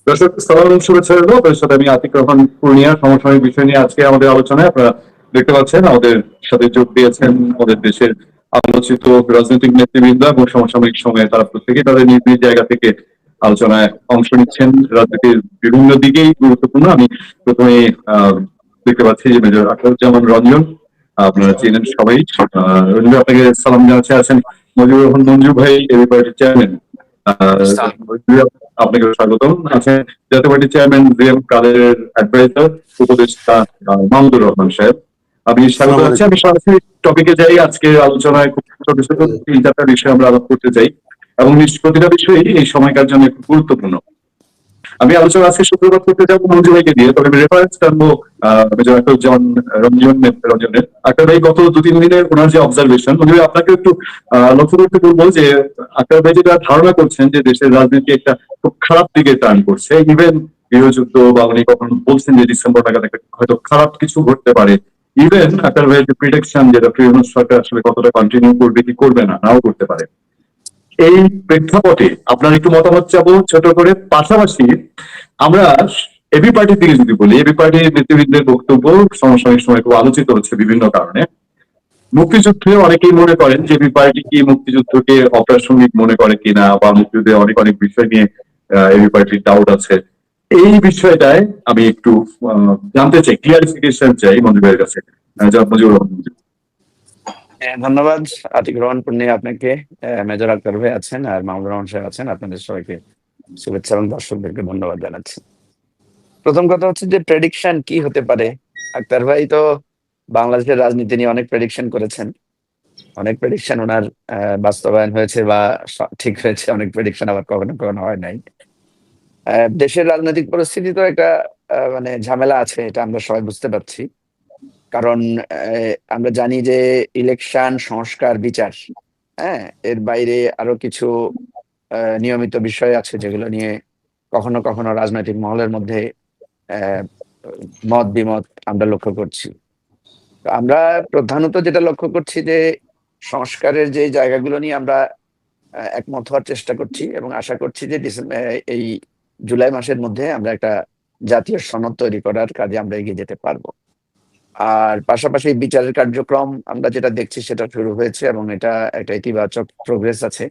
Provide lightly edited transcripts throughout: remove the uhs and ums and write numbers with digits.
দর্শক সালাম এবং শুভেচ্ছা রইল। আপনাদের সাথে আমি আতিক রহমান পূর্ণিয়া সমসাময়িক বিষয় নিয়ে আজকে আমাদের আলোচনায় আপনারা দেখতে পাচ্ছেন আমাদের সাথে যোগ দিয়েছেন আমাদের দেশের আলোচিত রাজনৈতিক নেতৃবৃন্দ এবং সমসাময়িক সময়ে তারা প্রত্যেকেই তাদের নিজ নিজ জায়গা থেকে আলোচনায় অংশ নিচ্ছেন। রাজনীতির বিভিন্ন দিকেই গুরুত্বপূর্ণ। আমি প্রথমে দেখতে পাচ্ছি যে মেজর আখতারুজ্জামান রঞ্জন, আপনারা চেনেন সবাই। রঞ্জন, আপনাকে সালাম জানাচ্ছি। আছেন মজিবুর রহমান মঞ্জু ভাই, এবি পার্টির চেয়ারম্যান, আপনাকে স্বাগতম। আছেন জাতীয় পার্টির চেয়ারম্যান জিএম কাদেরের অ্যাডভাইজার উপদেষ্টা মাহমুদুর রহমান সাহেব। আমি স্বাগত জানাচ্ছি। আমি সরাসরি টপিকে যাই। আজকে আলোচনায় খুব ছোট ছোট 3-4টা বিষয় আমরা আলাপ করতে চাই এবং প্রতিটা বিষয়ই এই সময়কার জন্য খুব গুরুত্বপূর্ণ। আমি আলোচনা আজকে সূত্রপাত করতে যাবো মঞ্জু ভাইকে দিয়ে, তবে আমি রেফারেন্স টানবো মেজর আখতারুজ্জামান রঞ্জনের। আখতার ভাই গত 2-3 দিনের ওনার যে অবজারভেশন, মঞ্জু ভাই আপনাকে একটু লক্ষ্য করতে বলবো যে আখতার ভাই যেটা ধারণা করছেন যে দেশের রাজনীতি একটা খুব খারাপ দিকে টার্ন করছে। ইভেন গৃহযুদ্ধ বা উনি কখন বলছেন যে ডিসেম্বর নাগাদ একটা হয়তো খারাপ কিছু ঘটতে পারে। ইভেন আখতার ভাইয়ের যে প্রিডিকশন, যেটা প্রিয়নুস সরকার আসলে কতটা কন্টিনিউ করবে কি করবে না, নাও করতে পারে। এই প্রেক্ষাপটে আপনার একটু মতামত চাবো ছোট করে। পাশাপাশি আমরা এবি পার্টির দিকে যদি বলি, এবি পার্টির নেতৃবৃন্দের বক্তব্য সমসাময়িক সময় খুব আলোচিত হচ্ছে বিভিন্ন কারণে। মুক্তিযুদ্ধে অনেকেই মনে করেন যে এবি পার্টি কি মুক্তিযুদ্ধকে অপ্রাসঙ্গিক মনে করে কিনা, বা মুক্তিযুদ্ধে অনেক অনেক বিষয় নিয়ে এবি পার্টির ডাউট আছে। এই বিষয়টায় আমি একটু জানতে চাই, ক্লিয়ারিফিকেশন চাই মঞ্জু ভাইয়ের কাছে। মঞ্জুর রহমান মঞ্জু। ধন্যবাদ আতিক রহমান পূর্ণিয়া আপনাকে। মেজর আক্তার ভাই আছেন আর মাহমুদুর রহমান সাহেব আছেন। আপনাদের সবাইকে শুভেচ্ছা এবং দর্শকদেরকে ধন্যবাদ জানাচ্ছি। প্রথম কথা হচ্ছে যে প্রেডিকশন কি হতে পারে। আক্তার ভাই তো বাংলাদেশের রাজনীতি নিয়ে অনেক প্রেডিকশন করেছেন। অনেক প্রেডিকশন ওনার বাস্তবায়ন হয়েছে বা ঠিক হয়েছে, অনেক প্রেডিকশন আবার কখনো কখনো হয় নাই। দেশের রাজনৈতিক পরিস্থিতি তো একটা মানে ঝামেলা আছে, এটা আমরা সবাই বুঝতে পারছি। কারণ আমরা জানি যে ইলেকশন, সংস্কার, বিচার, হ্যাঁ, এর বাইরে আরো কিছু নিয়মিত বিষয় আছে যেগুলো নিয়ে কখনো কখনো রাজনৈতিক মহলের মধ্যে মত বিমত আমরা লক্ষ্য করছি। আমরা প্রধানত যেটা লক্ষ্য করছি যে সংস্কারের যে জায়গাগুলো নিয়ে আমরা একমত হওয়ার চেষ্টা করছি এবং আশা করছি যে এই জুলাই মাসের মধ্যে আমরা একটা জাতীয় সনদ তৈরি করার কাজে আমরা এগিয়ে যেতে পারবো। আর পাশাপাশি বিচারের কার্যক্রম আমরা যেটা দেখছি সেটা শুরু হয়েছে এবং এটা একটা ইতিবাচক প্রোগ্রেস আছে।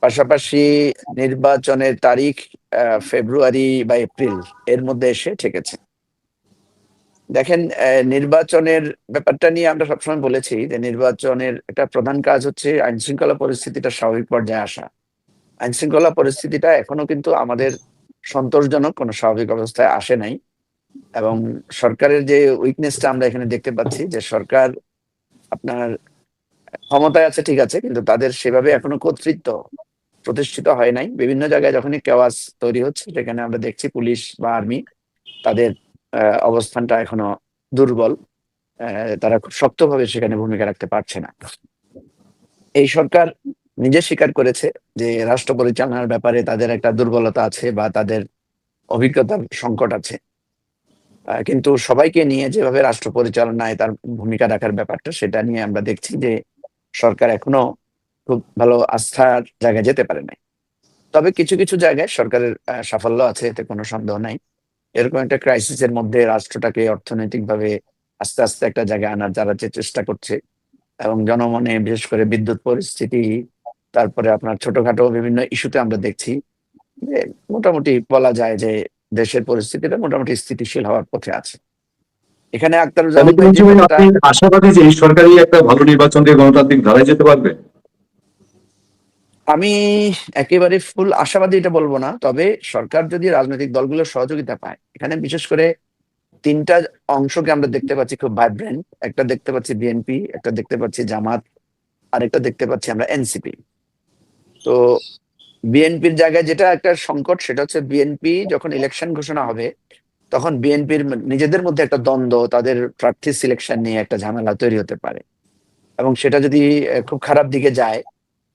পাশাপাশি নির্বাচনের তারিখ ফেব্রুয়ারি বা এপ্রিল এর মধ্যে এসে ঠেকেছে। দেখেন, নির্বাচনের ব্যাপারটা নিয়ে আমরা সবসময় বলেছি যে নির্বাচনের একটা প্রধান কাজ হচ্ছে আইন শৃঙ্খলা পরিস্থিতিটা স্বাভাবিক পর্যায়ে আসা। আইন শৃঙ্খলা পরিস্থিতিটা এখনো কিন্তু আমাদের সন্তোষজনক কোনো স্বাভাবিক অবস্থায় আসে নাই। এবং সরকারের যে উইকনেসটা আমরা এখানে দেখতে পাচ্ছি যে সরকার আপনার ক্ষমতায় আছে ঠিক আছে, কিন্তু তাদের সেভাবে এখনো কর্তৃত্ব প্রতিষ্ঠিত হয় নাই। বিভিন্ন জায়গায় যখনই কেওয়াস তৈরি হচ্ছে সেখানে আমরা দেখছি পুলিশ বা আর্মি তাদের অবস্থানটা এখনো দুর্বল। তারা খুব শক্তভাবে সেখানে ভূমিকা রাখতে পারছে না। এই সরকার নিজে স্বীকার করেছে যে রাষ্ট্র পরিচালনার ব্যাপারে তাদের একটা দুর্বলতা আছে বা তাদের অভিজ্ঞতার সংকট আছে। কিন্তু সবাইকে নিয়ে যেভাবে রাষ্ট্র পরিচালনায় তার ভূমিকা রাখার ব্যাপারটা, সেটা নিয়ে আমরা দেখছি যে সরকার এখনো খুব ভালো আস্থার জায়গায় যেতে পারে নাই। তবে কিছু কিছু জায়গায় সরকারের সাফল্য আছে, এতে কোনো সন্দেহ নাই। এরকম একটা ক্রাইসিসের মধ্যে রাষ্ট্রটাকে অর্থনৈতিকভাবে আস্তে আস্তে একটা জায়গায় আনার যারা যে চেষ্টা করছে এবং জনমনে বিশেষ করে বিদ্যুৎ পরিস্থিতি, তারপরে আপনার ছোটখাটো বিভিন্ন ইস্যুতে আমরা দেখছি যে মোটামুটি বলা যায় যে দেশের পরিস্থিতিটা মোটামুটি স্থিতিশীল হওয়ার পথে আছে। এখানে আখতারুজ্জামান ভাই যে কথাটা, আপনি আশাবাদী যে এই সরকারি একটা ভালো নির্বাচন দিয়ে গণতান্ত্রিক ধারায় যেতে পারবে? আমি একেবারে ফুল আশাবাদী এটা বলবো না, তবে সরকার যদি রাজনৈতিক দলগুলোর সহযোগিতা পায়, এখানে বিশেষ করে তিনটা অংশকে আমরা দেখতে পাচ্ছি খুব ভাইব্রেন্ট। একটা দেখতে পাচ্ছি বিএনপি, একটা দেখতে পাচ্ছি জামাত, আর একটা দেখতে পাচ্ছি আমরা এনসিপি। তো বিএনপির জায়গায় যেটা একটা সংকট, সেটা হচ্ছে বিএনপি যখন ইলেকশন ঘোষণা হবে তখন বিএনপির নিজেদের মধ্যে একটা দ্বন্দ্ব, তাদের প্রার্থী সিলেকশন নিয়ে একটা ঝামেলা তৈরি হতে পারে। এবং সেটা যদি খুব খারাপ দিকে যায়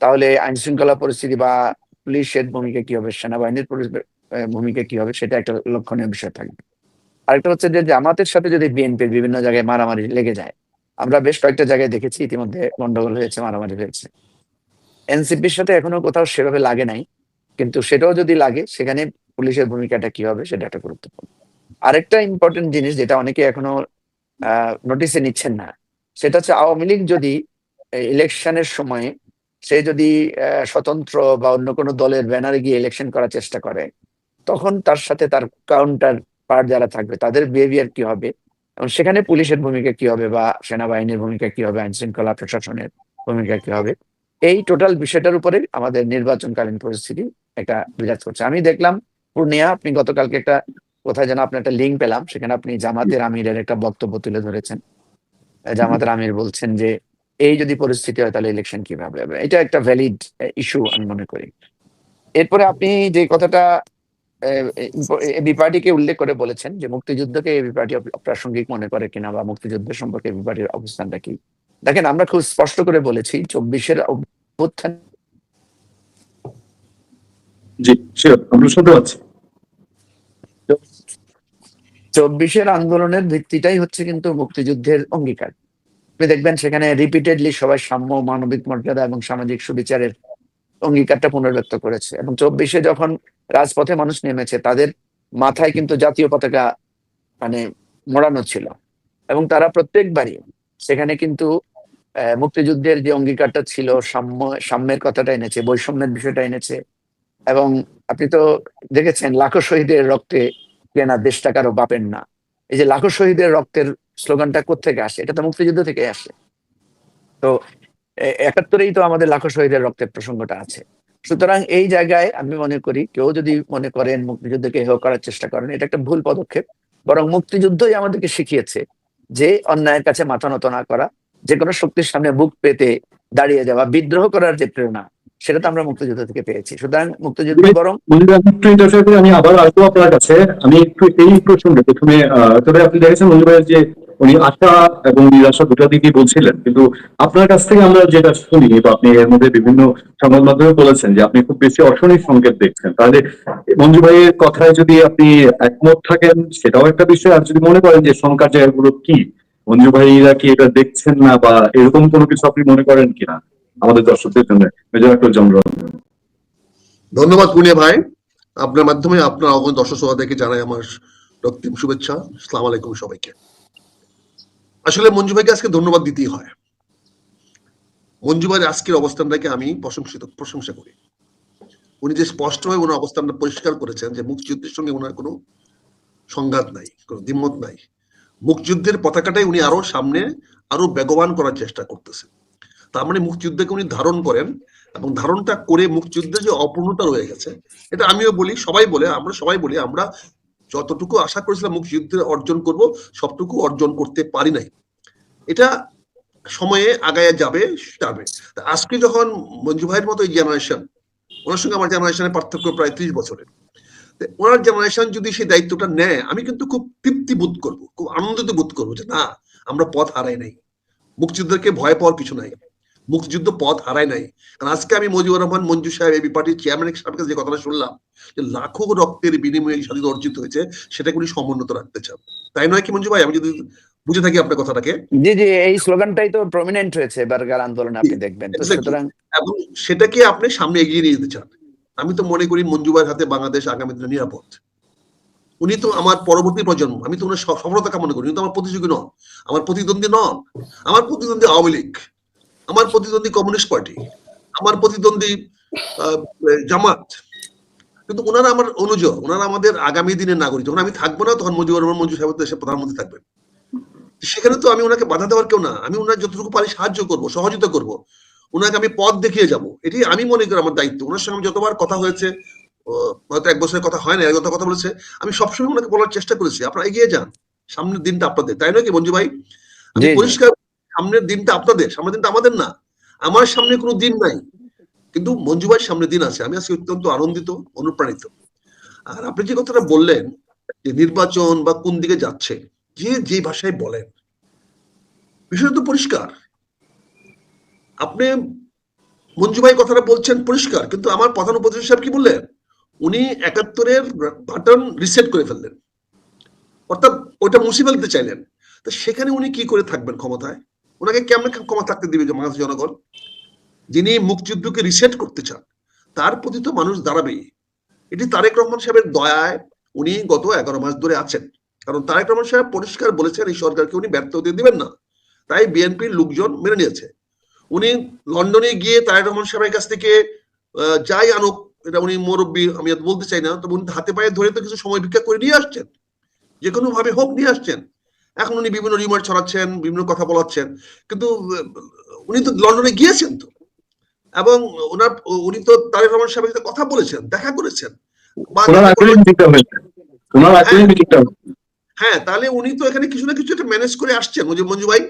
তাহলে আইন শৃঙ্খলা পরিস্থিতি বা পুলিশের ভূমিকা কি হবে, সেনাবাহিনীর ভূমিকা কি হবে, সেটা একটা লক্ষণীয় বিষয় থাকবে। আরেকটা হচ্ছে যে জামাতের সাথে যদি বিএনপির বিভিন্ন জায়গায় মারামারি লেগে যায়, আমরা বেশ কয়েকটা জায়গায় দেখেছি ইতিমধ্যে গন্ডগোল হয়েছে, মারামারি হয়েছে। এনসিপির সাথে এখনো কোথাও সেভাবে লাগে নাই, কিন্তু সেটাও যদি লাগে সেখানে পুলিশের ভূমিকাটা কি হবে সেটা একটা গুরুত্বপূর্ণ। আরেকটা ইম্পর্টেন্ট জিনিস যেটা অনেকে এখনো নোটিসে নিচ্ছেন না, সেটা হচ্ছে আওয়ামী লীগ যদি ইলেকশনের সময়ে সে যদি স্বতন্ত্র বা অন্য কোনো দলের ব্যানারে গিয়ে ইলেকশন করার চেষ্টা করে, তখন তার সাথে তার কাউন্টার পার্ট যারা থাকবে তাদের বিহেভিয়ার কি হবে, এবং সেখানে পুলিশের ভূমিকা কি হবে বা সেনাবাহিনীর ভূমিকা কি হবে, আইন শৃঙ্খলা প্রশাসনের ভূমিকা কি হবে, এই টোটাল বিষয়টার উপরে আমাদের নির্বাচনকালীন পরিস্থিতি একটা বিরাজ করছে। আমি দেখলাম পূর্ণিয়া, আপনি গতকালকে একটা কোথায় যেন আপনার একটা লিঙ্ক পেলাম, সেখানে আপনি জামাতের আমিরের একটা বক্তব্য তুলে ধরেছেন। জামাতের আমির বলছেন যে এই যদি পরিস্থিতি হয় তাহলে ইলেকশন কিভাবে হবে, এটা একটা ভ্যালিড ইস্যু আমি মনে করি। এরপরে আপনি যে কথাটা এবি পার্টিকে উল্লেখ করে বলেছেন যে মুক্তিযুদ্ধকে এবি পার্টি অপ্রাসঙ্গিক মনে করে কিনা বা মুক্তিযুদ্ধের সম্পর্কে এবি পার্টির অবস্থানটা কি। দেখেন, আমরা খুব স্পষ্ট করে বলেছি 24-এর অভ্যুত্থান, জি শিওর, আমরা শুনতে পাচ্ছি। 24-এর আন্দোলনের ভিত্তিটাই হচ্ছে কিন্তু মুক্তিযুদ্ধের অঙ্গীকার। আপনি দেখবেন সেখানে রিপিটেডলি সবাই সাম্য, মানবিক মর্যাদা এবং সামাজিক সুবিচারের অঙ্গীকারটা পুনর্ব্যক্ত করেছে। এবং 24-এ যখন রাজপথে মানুষ নেমেছে তাদের মাথায় কিন্তু জাতীয় পতাকা মানে মোড়ানো ছিল, এবং তারা প্রত্যেকবারই সেখানে কিন্তু মুক্তিযুদ্ধের যে অঙ্গীকারটা ছিল, সাম্যের কথাটা এনেছে, বৈষম্যের বিষয়টা এনেছে। এবং আপনি তো দেখেছেন লাখো শহীদের রক্তে কেনা দেশটা কারো বাপের না, এই যে লাখো শহীদের রক্তের স্লোগানটা কোত্থেকে আসে, এটা তো মুক্তিযুদ্ধ থেকে আসে। তো 71-এই তো আমাদের লাখো শহীদের রক্তের প্রসঙ্গটা আছে। সুতরাং এই জায়গায় আমি মনে করি কেউ যদি মনে করেন মুক্তিযুদ্ধকে হেয় করার চেষ্টা করেন, এটা একটা ভুল পদক্ষেপ। বরং মুক্তিযুদ্ধই আমাদেরকে শিখিয়েছে যে অন্যায়ের কাছে মাথা নত না করা, যে কোনো শক্তির সামনে বুক পেতে দাঁড়িয়ে যাওয়া, বিদ্রোহ করার যে প্রেরণা, সেটা তো আমরা মুক্তিযুদ্ধ থেকে পেয়েছি। সুতরাং মুক্তিযুদ্ধ বরং মনির, আমি একটু ইন্টারফেয়ার করে আমি আবার আসবো আপনার কাছে। আমি একটু এই প্রসঙ্গে প্রথমে তবে আপনি দেখেছেন মনির ভাই যে উনি আশা এবং নিরাশা দুটো দিকই বলছিলেন, কিন্তু আপনার কাছ থেকে আমরা যেটা শুনি বা আপনি এর মধ্যে বিভিন্ন সংবাদ মাধ্যমে বলেছেন যে আপনি খুব বেশি অশনির সংকেত দেখছেন, তাহলে মঞ্জু ভাইয়ের কথায় যদি আপনি একমত থাকেন সেটাও একটা বিষয়, আর যদি মনে করেন যে শঙ্কার জায়গাগুলো কি, মঞ্জু ভাইরা কি এটা দেখছেন না বা এরকম কোনো কিছু আপনি মনে করেন কিনা আমাদের দর্শকদের জন্য, মেজর আকবর জমরন। ধন্যবাদ পুনিয়া ভাই, আপনার মাধ্যমে আপনার অগণ দর্শক শ্রোতাদেরকে জানাই আমার রক্তিম শুভেচ্ছা। আসসালামু আলাইকুম সবাইকে। আসলে মঞ্জু ভাইকে আজকে ধন্যবাদ দিতেই হয়। মঞ্জু ভাইয়ের আজকের অবস্থানটাকে আমি প্রশংসা করি। উনি যে স্পষ্টভাবে ওনার অবস্থানটা পরিষ্কার করেছেন যে মুক্তিযুদ্ধের সঙ্গে ওনার কোনো সংঘাত নাই, কোনো দ্বিমত নাই। মুক্তিযুদ্ধের পতাকাটাই উনি আরো সামনে আরো বেগবান করার চেষ্টা করতেছেন। তার মানে মুক্তিযুদ্ধকে উনি ধারণ করেন, এবং ধারণটা করে মুক্তিযুদ্ধের যে অপূর্ণতা রয়ে গেছে, এটা আমিও বলি, সবাই বলে, আমরা সবাই বলি, আমরা যতটুকু আশা করেছিলাম মুক্তিযুদ্ধে অর্জন করব সবটুকু অর্জন করতে পারি নাই। এটা সময়ে আগায় যাবে। আজকে যখন মঞ্জু ভাইয়ের মতো এই জেনারেশন, ওনার সঙ্গে আমার জেনারেশনের পার্থক্য প্রায় 30 বছরের, ওনার জেনারেশন যদি সেই দায়িত্বটা নেয়, আমি কিন্তু খুব তৃপ্তি বোধ করবো, খুব আনন্দিত বোধ করবো যে না, আমরা পথ হারাই নাই, মুক্তিযুদ্ধকে ভয় পাওয়ার কিছু নাই, মুক্তিযুদ্ধ পথ হারায় নাই। কারণ আজকে আমি মুজিবুর রহমান মঞ্জু সাহেব এবি পার্টির চেয়ারম্যান সাহেবের কাছে যে কথাটা শুনলাম যে লাখো রক্তের বিনিময়ে স্বাধীনতা অর্জিত হয়েছে, সেটাকে উনি সমুন্নত রাখতে চান, তাই নয় কি মঞ্জু ভাই? আমি যদি বুঝে থাকি আপনার কথাটাকে। জি জি, এই স্লোগানটাই তো প্রমিনেন্ট হয়েছে এবারকার আন্দোলনে, আপনি দেখবেন। তো সুতরাং এবং সেটাকে আপনি সামনে এগিয়ে নিয়ে যেতে চান। আমি তো মনে করি মঞ্জু ভাইয়ের হাতে বাংলাদেশ আগামী দিনে নিরাপদ। উনি তো আমার পরবর্তী প্রজন্ম, আমি তো ওনার সফলতা কামনা করি। উনি তো আমার প্রতিযোগী নন, আমার প্রতিদ্বন্দ্বী নন। আমার প্রতিদ্বন্দ্বী আওয়ামী লীগ, আমার প্রতিদ্বন্দ্বী কমিউনিস্ট পার্টি, আমার প্রতিদ্বন্দ্বী জামাত, কিন্তু ওনারা আমার অনুজ, ওনারা আমাদের আগামী দিনের নাগরিক। যখন আমি থাকবো না তখন মুজিবুর রহমান মঞ্জু সাহেব দেশের প্রধানমন্ত্রী থাকবেন, সেখানে তো আমি ওনাকে বাধা দেওয়ার কেউ না। আমি ওনার যতটুকু পারি সাহায্য করব, সহযোগিতা করব, ওনাকে আমি পথ দেখিয়ে যাব। এটি আমি মনে করি আমার দায়িত্ব। ওনার সঙ্গে যতবার কথা হয়েছে, হয়তো 1 বছরের কথা হয় না, এর কথা বলেছে, আমি সবসময় ওনাকে বলার চেষ্টা করেছি আপনারা এগিয়ে যান, সামনের দিনটা আপনাদের, তাই নয় কি মঞ্জু ভাই? আমি পরিষ্কার, সামনের দিনটা আপনাদের, সামনের দিনটা আমাদের না। আমার সামনে কোনো দিন নাই, কিন্তু মঞ্জু ভাইয়ের সামনে দিন আছে। আমি আজকে অত্যন্ত আনন্দিত, অনুপ্রাণিত। আর আপনি যে কথাটা বললেন যে নির্বাচন বা কোন দিকে যাচ্ছে, যে ভাষায় বলেন, বিষয়টা তো পরিষ্কার। আপনি মঞ্জু ভাই কথাটা বলছেন পরিষ্কার, কিন্তু আমার প্রধান উপদেষ্টা সাহেব কি বললেন? উনি 71-এর বাটন রিসেট করে ফেললেন, অর্থাৎ ওইটা মুছে ফেলতে চাইলেন। তো সেখানে উনি কি করে থাকবেন ক্ষমতায়? ওনাকে কেমন ক্ষমতা থাকতে দিবে বাংলাদেশ জনগণ? যিনি মুক্তিযুদ্ধকে রিসেট করতে চান, তার প্রতি তো মানুষ দাঁড়াবেই। এটি তারেক রহমান সাহেবের দয়ায় উনি গত 11 মাস ধরে আছেন, কারণ তারেক রহমান সাহেব পরিষ্কার বলেছেন এই সরকারকে উনি ব্যর্থ হতে দিবেন না, তাই বিএনপির লোকজন মেনে নিয়েছে। উনি লন্ডনে গিয়ে তারেক রহমান সাহেবের কাছ থেকে যাই আনুক, এটা উনি মুরব্বী আমি আর বলতে চাই না, তবে উনি হাতে পায়ে ধরে তো কিছু সময় ভিক্ষা করে নিয়ে আসছেন, যে কোনো ভাবে হোক নিয়ে আসছেন। এখন উনি বিভিন্ন রিমার্ট ছড়াচ্ছেন, বিভিন্ন কথা বলাচ্ছেন, কিন্তু উনি তো লন্ডনে গিয়েছেন তো, এবং উনি তো তারেক রহমান সাহেবের সাথে কথা বলেছেন, দেখা করেছেন, বা হ্যাঁ, তাহলে উনি তো এখানে কিছু না কিছু একটা ম্যানেজ করে আসছেন। মঞ্জু ভাই,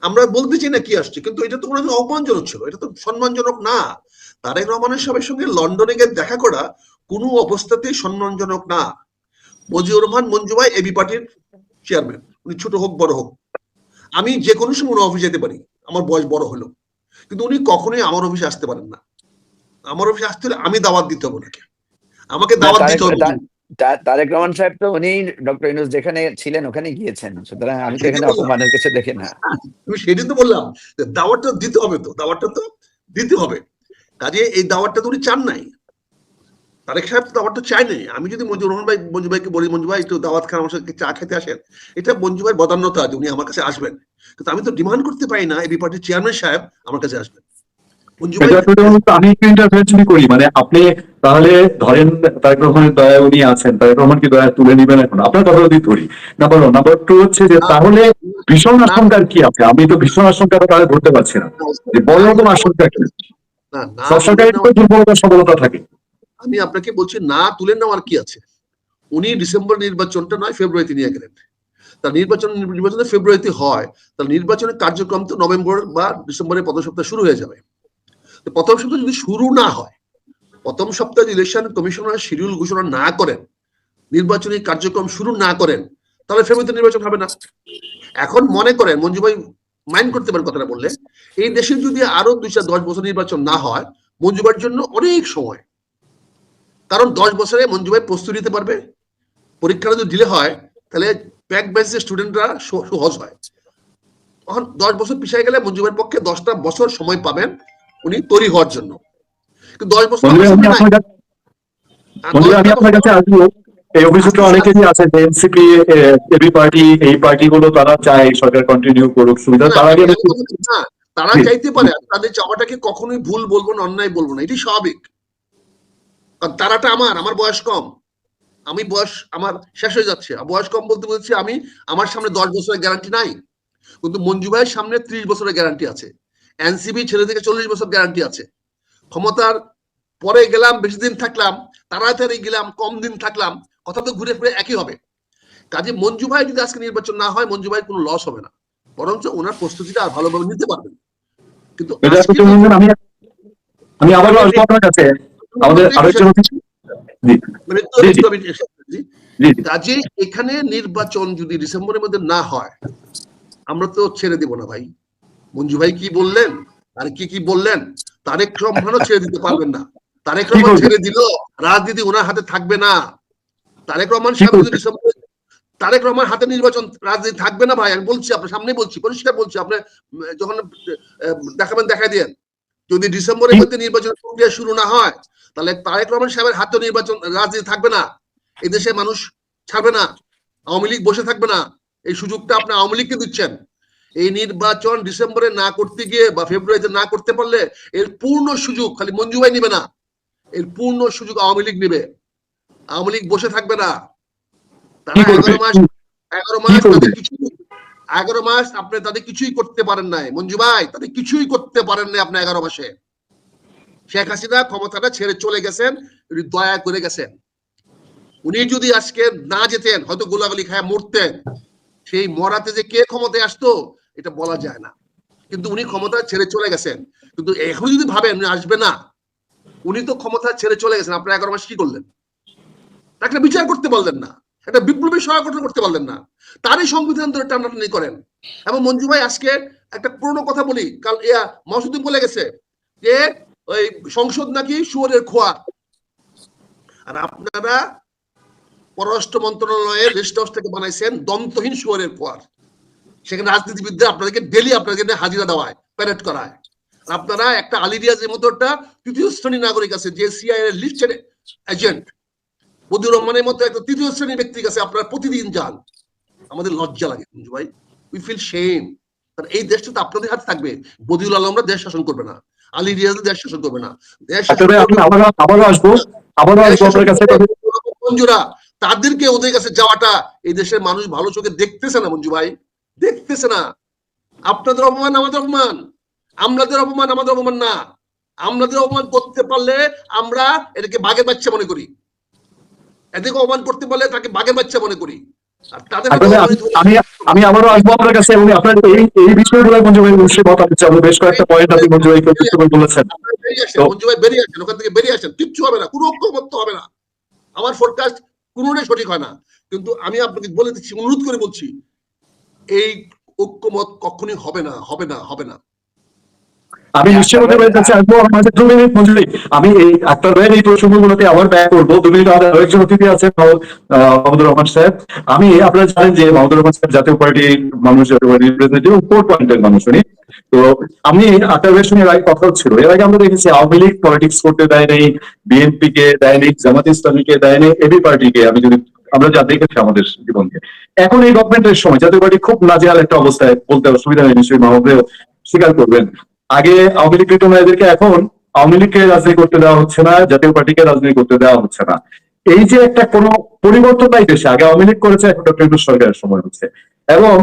আমরা বলতে চাই না কি আসছে, কিন্তু এটা তো কোনো অপমানজনক ছিল, এটা তো সম্মানজনক না। তারেক রহমানের সাহেবের সঙ্গে লন্ডনে গিয়ে দেখা করা কোনো অবস্থাতেই সম্মানজনক না। মজিউর রহমান মঞ্জু ভাই এবি পার্টির চেয়ারম্যান, উনি ছোট হোক বড় হোক, আমি যে কোনো সময় উনি অফিসে যেতে পারি, আমার বয়স বড় হলো, কিন্তু উনি কখনোই আমার অফিসে আসতে পারেন না। আমার অফিসে আসতে হলে আমি দাওয়াত দিতে হবে নাকি, আমাকে দাওয়াত দিতে হবে। তারেক রহমান সাহেব তো উনি ডক্টর ইউনূস যেখানে ছিলেন ওখানে গিয়েছেন, সুতরাং আমি তো এখানে অপমানের কিছু দেখি না। আমি সেটাই তো বললাম, দাওয়াতটা দিতে হবে, তো দাওয়াতটা তো দিতে হবে। কাজে এই দাওয়াতটা তো উনি চান নাই, তারেক সাহেব তো দাওয়াতটা চাই নাই। আমি যদি মঞ্জু ভাইকে বলি, মঞ্জু ভাই একটু দাওয়াত খান, আমার সাথে চা খেতে আসেন, এটা মঞ্জু ভাইয়ের বদান্যতা আছে, উনি আমার কাছে আসবেন, কিন্তু আমি তো ডিমান্ড করতে পারি না এবি পার্টির চেয়ারম্যান সাহেব আমার কাছে আসবেন। আমি একটু ইন্টারভেনশন করি, মানে আপনি তাহলে ধরেন তারেক রহমানের দয়া উনি আছেন, তারেক রহমান কি দয়া তুলে নিবেন? এখন আপনার কথা যদি ধরি, নাম্বার 2 হচ্ছে যে তাহলে ভীষণ আশঙ্কার কি আছে? আমি তো ভীষণ আশঙ্কা তাহলে ধরতে পারছি না, যে বড় রকম আশঙ্কা কি? সব সরকারের দুর্বলতা সবলতা থাকে। আমি আপনাকে বলছি না তুলে নেওয়ার কি আছে। উনি ডিসেম্বর নির্বাচনটা নয় ফেব্রুয়ারিতে নিয়ে গেলেন, তার নির্বাচন ফেব্রুয়ারিতে হয়, তার নির্বাচনের কার্যক্রম তো নভেম্বর বা ডিসেম্বরের প্রথম সপ্তাহ শুরু হয়ে যাবে। প্রথম সপ্তাহ যদি শুরু না হয়, প্রথম সপ্তাহে ইলেকশন কমিশনার শিডিউল ঘোষণা না করেন, নির্বাচনী কার্যক্রম শুরু না করেন, তাহলে ফেব্রুয়ারিতে নির্বাচন হবে না। এখন মনে করেন মঞ্জু ভাই মাইন্ড করতে পারেন কথাটা বললে, এই দেশে যদি আরো 2-10 বছর নির্বাচন না হয়, মঞ্জু ভাইয়ের জন্য অনেক সময়, কারণ 10 বছরে মঞ্জু ভাই প্রস্তুতি নিতে পারবে। পরীক্ষাটা যদি ডিলে হয়, তাহলে ব্যাক ব্যাচের স্টুডেন্টরা সহজ হয়। তখন 10 বছর পিছিয়ে গেলে মঞ্জু ভাইয়ের পক্ষে 10টা বছর সময় পাবেন উনি তৈরি হওয়ার জন্য। কিন্তু 10 বছর আমি আপনার কাছে আসবো। এই অভিযোগটা অনেকেরই আছে যে এনসিপি, এবি পার্টি, এই পার্টিগুলো তারা চায় সরকার কন্টিনিউ করুক, সুবিধা তার আগে তারা চাইতে পারে, তাদের চাওয়াটাকে কখনোই ভুল বলবো না, অন্যায় বলবো না, এটি স্বাভাবিক। কারণ তারাটা আমার বয়স কম, আমি বয়স আমার শেষ হয়ে যাচ্ছে, বয়স কম বলতে বলছি আমি, আমার সামনে 10 বছরের গ্যারান্টি নাই, কিন্তু মঞ্জু ভাইয়ের সামনে 30 বছরের গ্যারান্টি আছে, এনসিপি ছেলে থেকে 40 বছর গ্যারান্টি আছে। ক্ষমতার পরে গেলাম বেশি দিন থাকলাম, তাড়াতাড়ি গেলাম কম দিন থাকলাম, কথা তো ঘুরে ফিরে একই হবে। কাজে মঞ্জু ভাই যদি আজকে নির্বাচন না হয়, মঞ্জু ভাই কোনো লস হবে না, বরঞ্চ ওনার প্রস্তুতিটা আর ভালোভাবে নিতে পারবেন। কিন্তু আমি আবারও আসবো আপনার কাছে, আমাদের আরেকজন কাজে এখানে নির্বাচন যদি ডিসেম্বরের মধ্যে না হয়, আমরা তো ছেড়ে দিব না ভাই। মঞ্জু ভাই কি বললেন আর কি বললেন, তারেক রহমানও ছেড়ে দিতে পারবেন না। তারেক রহমান ছেড়ে দিল, রাজনীতি ওনার হাতে থাকবে না। তারেক রহমান সাহেব যদি ডিসেম্বরে, তারেক রহমান হাতে নির্বাচন রাজনীতি থাকবে না ভাই, আমি বলছি আপনার সামনে, বলছি পরিষ্কার বলছি, আপনি যখন দেখাবেন দেখাই দেন, যদি ডিসেম্বরের মধ্যে নির্বাচন প্রক্রিয়া শুরু না হয়, তাহলে তারেক রহমান সাহেবের হাতে নির্বাচন রাজনীতি থাকবে না, এই দেশে মানুষ ছাড়বে না, আওয়ামী লীগ বসে থাকবে না। এই সুযোগটা আপনি আওয়ামী লীগকে দিচ্ছেন। এই নির্বাচন ডিসেম্বরে না করতে গিয়ে বা ফেব্রুয়ারিতে না করতে পারলে এর পূর্ণ সুযোগ খালি মঞ্জু ভাই নিবে না, এর পূর্ণ সুযোগ আওয়ামী লীগ নিবে। আওয়ামী লীগ বসে থাকবে না, তারা 11 মাস তাদের কিছু 11 মাস আপনি তাদের কিছুই করতে পারেন নাই মঞ্জু ভাই, তাদের কিছুই করতে পারেন নাই আপনি 11 মাসে। শেখ হাসিনা ক্ষমতাটা ছেড়ে চলে গেছেন, দয়া করে গেছেন। উনি যদি আজকে না যেতেন, হয়তো গোলাগুলি খায় মরতেন। সেই মরাতে যে কে ক্ষমতায় আসতো এটা বলা যায় না, কিন্তু উনি ক্ষমতা ছেড়ে চলে গেছেন। কিন্তু এখন যদি ভাবেন উনি আসবে না, উনি তো ক্ষমতা ছেড়ে চলে গেছেন, আপনারা 11 মাস কি করলেন? একটা বিচার করতে পারলেন না, একটা বিপ্লবী সহায়তা করতে পারলেন না, তারই সংবিধান ধরে টানাটানি করেন। এবং মঞ্জু ভাই আজকে একটা পুরনো কথা বলি, কাল মহসুদ্দিন বলে গেছে যে ওই সংসদ নাকি শুয়োরের খোয়া, আর আপনারা পররাষ্ট্র মন্ত্রণালয়ের রেস্ট হাউস থেকে বানাইছেন দন্তহীন শুয়োরের খোয়ার। সেখানে রাজনীতিবিদরা আপনাদেরকে ডেলি আপনাদেরকে হাজিরা দেওয়ায়, প্যারেড করায়। আপনারা একটা আলী রিয়াজের মতো একটা তৃতীয় শ্রেণীর নাগরিক আছে যে সিআইএ লিস্টেড এজেন্ট, বদিউর রহমানের মতো একটা তৃতীয় শ্রেণীর ব্যক্তির কাছে আপনারা প্রতিদিন যান। আমাদের লজ্জা লাগে মঞ্জু ভাই, উই ফিল শেম। এই দেশটা তো আপনাদের হাতে থাকবে। বদিউল আলমরা দেশ শাসন করবে না, আলী রিয়াজ দেশ শাসন করবে না, দেশ শাসন আবারও আসবো আপনার কাছে। মঞ্জুরা, তাদেরকে ওদের কাছে যাওয়াটা এই দেশের মানুষ ভালো চোখে দেখতেছে না মঞ্জু ভাই, দেখতেছে না। আপনাদের অপমান আমাদের অপমান, আমাদের অপমান আমাদের অপমান না। আমাদের অপমান করতে পারলে আমরা এটাকে বাঘের বাচ্চা মনে করি, এদেরকে অপমান করতে পারলে তাকে বাঘের বাচ্চা মনে করি। আর তাদের আমি আবারও আসবো আপনার কাছে এবং আপনার এই বিষয়গুলো মঞ্জু ভাই অবশ্যই কথা হচ্ছে। আমরা বেশ কয়েকটা পয়েন্ট আপনি মঞ্জু ভাই বলেছেন। মঞ্জু ভাই বেরিয়ে আসেন, ওখান থেকে বেরিয়ে আসেন, কিচ্ছু হবে না, কোনো ঐক্যমত্য হবে না। আমার ফোরকাস্ট কোনোটাই সঠিক হয় না, কিন্তু আমি আপনাকে বলে দিচ্ছি, অনুরোধ করে বলছি, এই ঐক্যমত কখনই হবে না, হবে না, হবে না। আমি নিশ্চয় বলতে পারছি আসবো আমাদের 2 মিনিট মঞ্জু ভাই। আমি এই আক্তার ভাইয়ের এই প্রসঙ্গগুলোতে আবার ব্যয় করবো। 2 মিনিট আমাদের আরেকজন অতিথি আছেন মাহমুদুর রহমান সাহেব। আমি আপনারা জানেন যে মাহমুদুর রহমান সাহেব জাতীয় পার্টির মানুষ, জাতীয় পার্টির রিপ্রেজেন্টেটিভ, 4 পয়েন্টের মানুষ উনি। তো আমি আক্তার ভাইয়ের সঙ্গে এর আগে কথা হচ্ছিল, এর আগে আমরা দেখেছি আওয়ামী লীগ পলিটিক্স করতে দেয় নেই, বিএনপি কে দেয় নেই, জামাত ইসলামীকে দেয় নেই, এবি পার্টিকে, আমি যদি আমরা যা দেখেছি আমাদের জীবনকে। এখন এই গভর্নমেন্টের সময় জাতীয় পার্টি খুব নাজেহাল একটা অবস্থায়, বলতে অসুবিধা নেই, নিশ্চয়ই মাহমুদ স্বীকার করবেন। আগে আওয়ামী লীগ এদেরকে, এখন আওয়ামী লীগকে রাজনীতি করতে দেওয়া হচ্ছে না, জাতীয় পার্টিকে রাজনীতি করতে দেওয়া হচ্ছে না। এই যে একটা কোনো পরিবর্তন নাই দেশে, আগে আওয়ামী লীগ করেছে, এখন ডক্টর ইউনূস সরকারের সময় হচ্ছে। এবং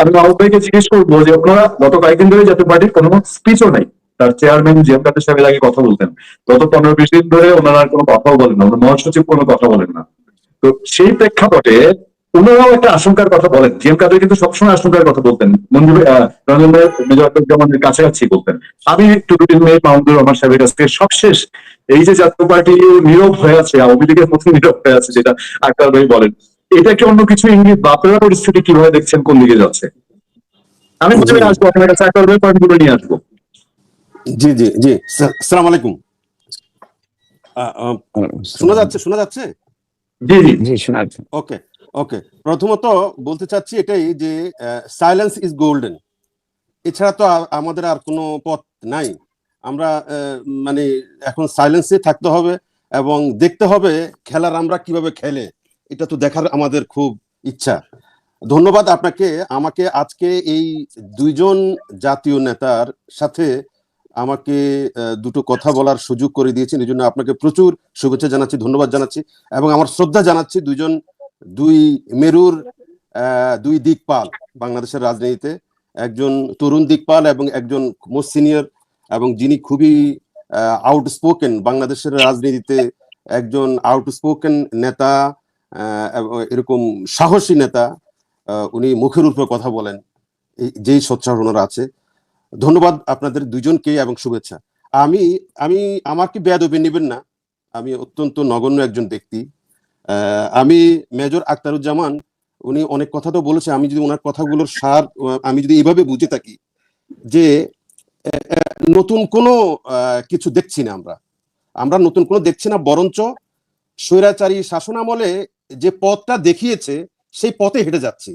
আমি মাহমুদ ভাইকে জিজ্ঞেস করবো যে ওনারা গত কয়েকদিন ধরে জাতীয় পার্টির কোনো স্পিচও নাই, তার চেয়ারম্যান জিএম কাদের সাহেব আগে কথা বলতেন, গত 15-20 দিন ধরে ওনারা কোনো কথাও বলেন না, মহাসচিব কোনো কথা বলেন না। তো সেই প্রেক্ষাপটে ওনারাও একটা আশঙ্কার কথা বলেন। জিএম কাদের কিন্তু সবসময় আশঙ্কার কথা বলতেন, রঞ্জন ভাই মেজর আক্তারুজ্জামানের কাছাকাছি বলতেন। আমি একটু 2 মিনিট মাহমুদুর রহমান সাহেবের কাছ থেকে সবশেষ, এই যে জাতীয় পার্টি নীরব হয়ে আছে, আওয়ামী লীগের মতো নীরব হয়ে আছে, যেটা আক্তার ভাই বলেন, এটা কি অন্য কিছু ইঙ্গিত বা আপনারা পরিস্থিতি কিভাবে দেখছেন, কোন দিকে যাচ্ছে? আমি প্রথমে আসবো আপনার কাছে, আক্তার ভাই পয়েন্টগুলো নিয়ে আসবো। জি জি জি, আসসালামু আলাইকুম। শোনা যাচ্ছে? জি জি জি শোনা যাচ্ছে। ওকে ওকে, প্রথমত বলতে চাচ্ছি এটাই যে সাইলেন্স ইজ গোল্ডেন, এছাড়া তো আমাদের আর কোনো পথ নাই। আমরা মানে এখন সাইলেন্সে থাকতে হবে এবং দেখতে হবে খেলার আমরা কিভাবে খেলে, এটা তো দেখার আমাদের খুব ইচ্ছা। ধন্যবাদ আপনাকে, আমাকে আজকে এই 2 জন জাতীয় নেতার সাথে আমাকে দুটো কথা বলার সুযোগ করে দিয়েছেন, এই জন্য আপনাকে প্রচুর শুভেচ্ছা জানাচ্ছি, ধন্যবাদ জানাচ্ছি এবং আমার শ্রদ্ধা জানাচ্ছি। 2 মেরুর 2 দিকপাল বাংলাদেশের রাজনীতিতে, একজন তরুণ দিকপাল এবং একজন মোস্ট সিনিয়র, এবং যিনি খুবই আউটস্পোকেন বাংলাদেশের রাজনীতিতে, একজন আউটস্পোকেন নেতা, এরকম সাহসী নেতা, উনি মুখের উপর কথা বলেন, যেই সোচ্চার ওনারা আছে। ধন্যবাদ আপনাদের 2 জনকে এবং শুভেচ্ছা। আমাকে বেয়াদবি নেবেন না, আমি অত্যন্ত নগণ্য একজন ব্যক্তি। আমি মেজর আক্তারুজ্জামান, উনি অনেক কথা তো বলেছে, আমি যদি ওনার কথাগুলোর সার আমি যদি এইভাবে বুঝে থাকি যে নতুন কোনো কিছু দেখছি না, আমরা নতুন কোনো দেখছি না, বরঞ্চ স্বৈরাচারী শাসন আমলে যে পথটা দেখিয়েছে সেই পথে হেঁটে যাচ্ছি।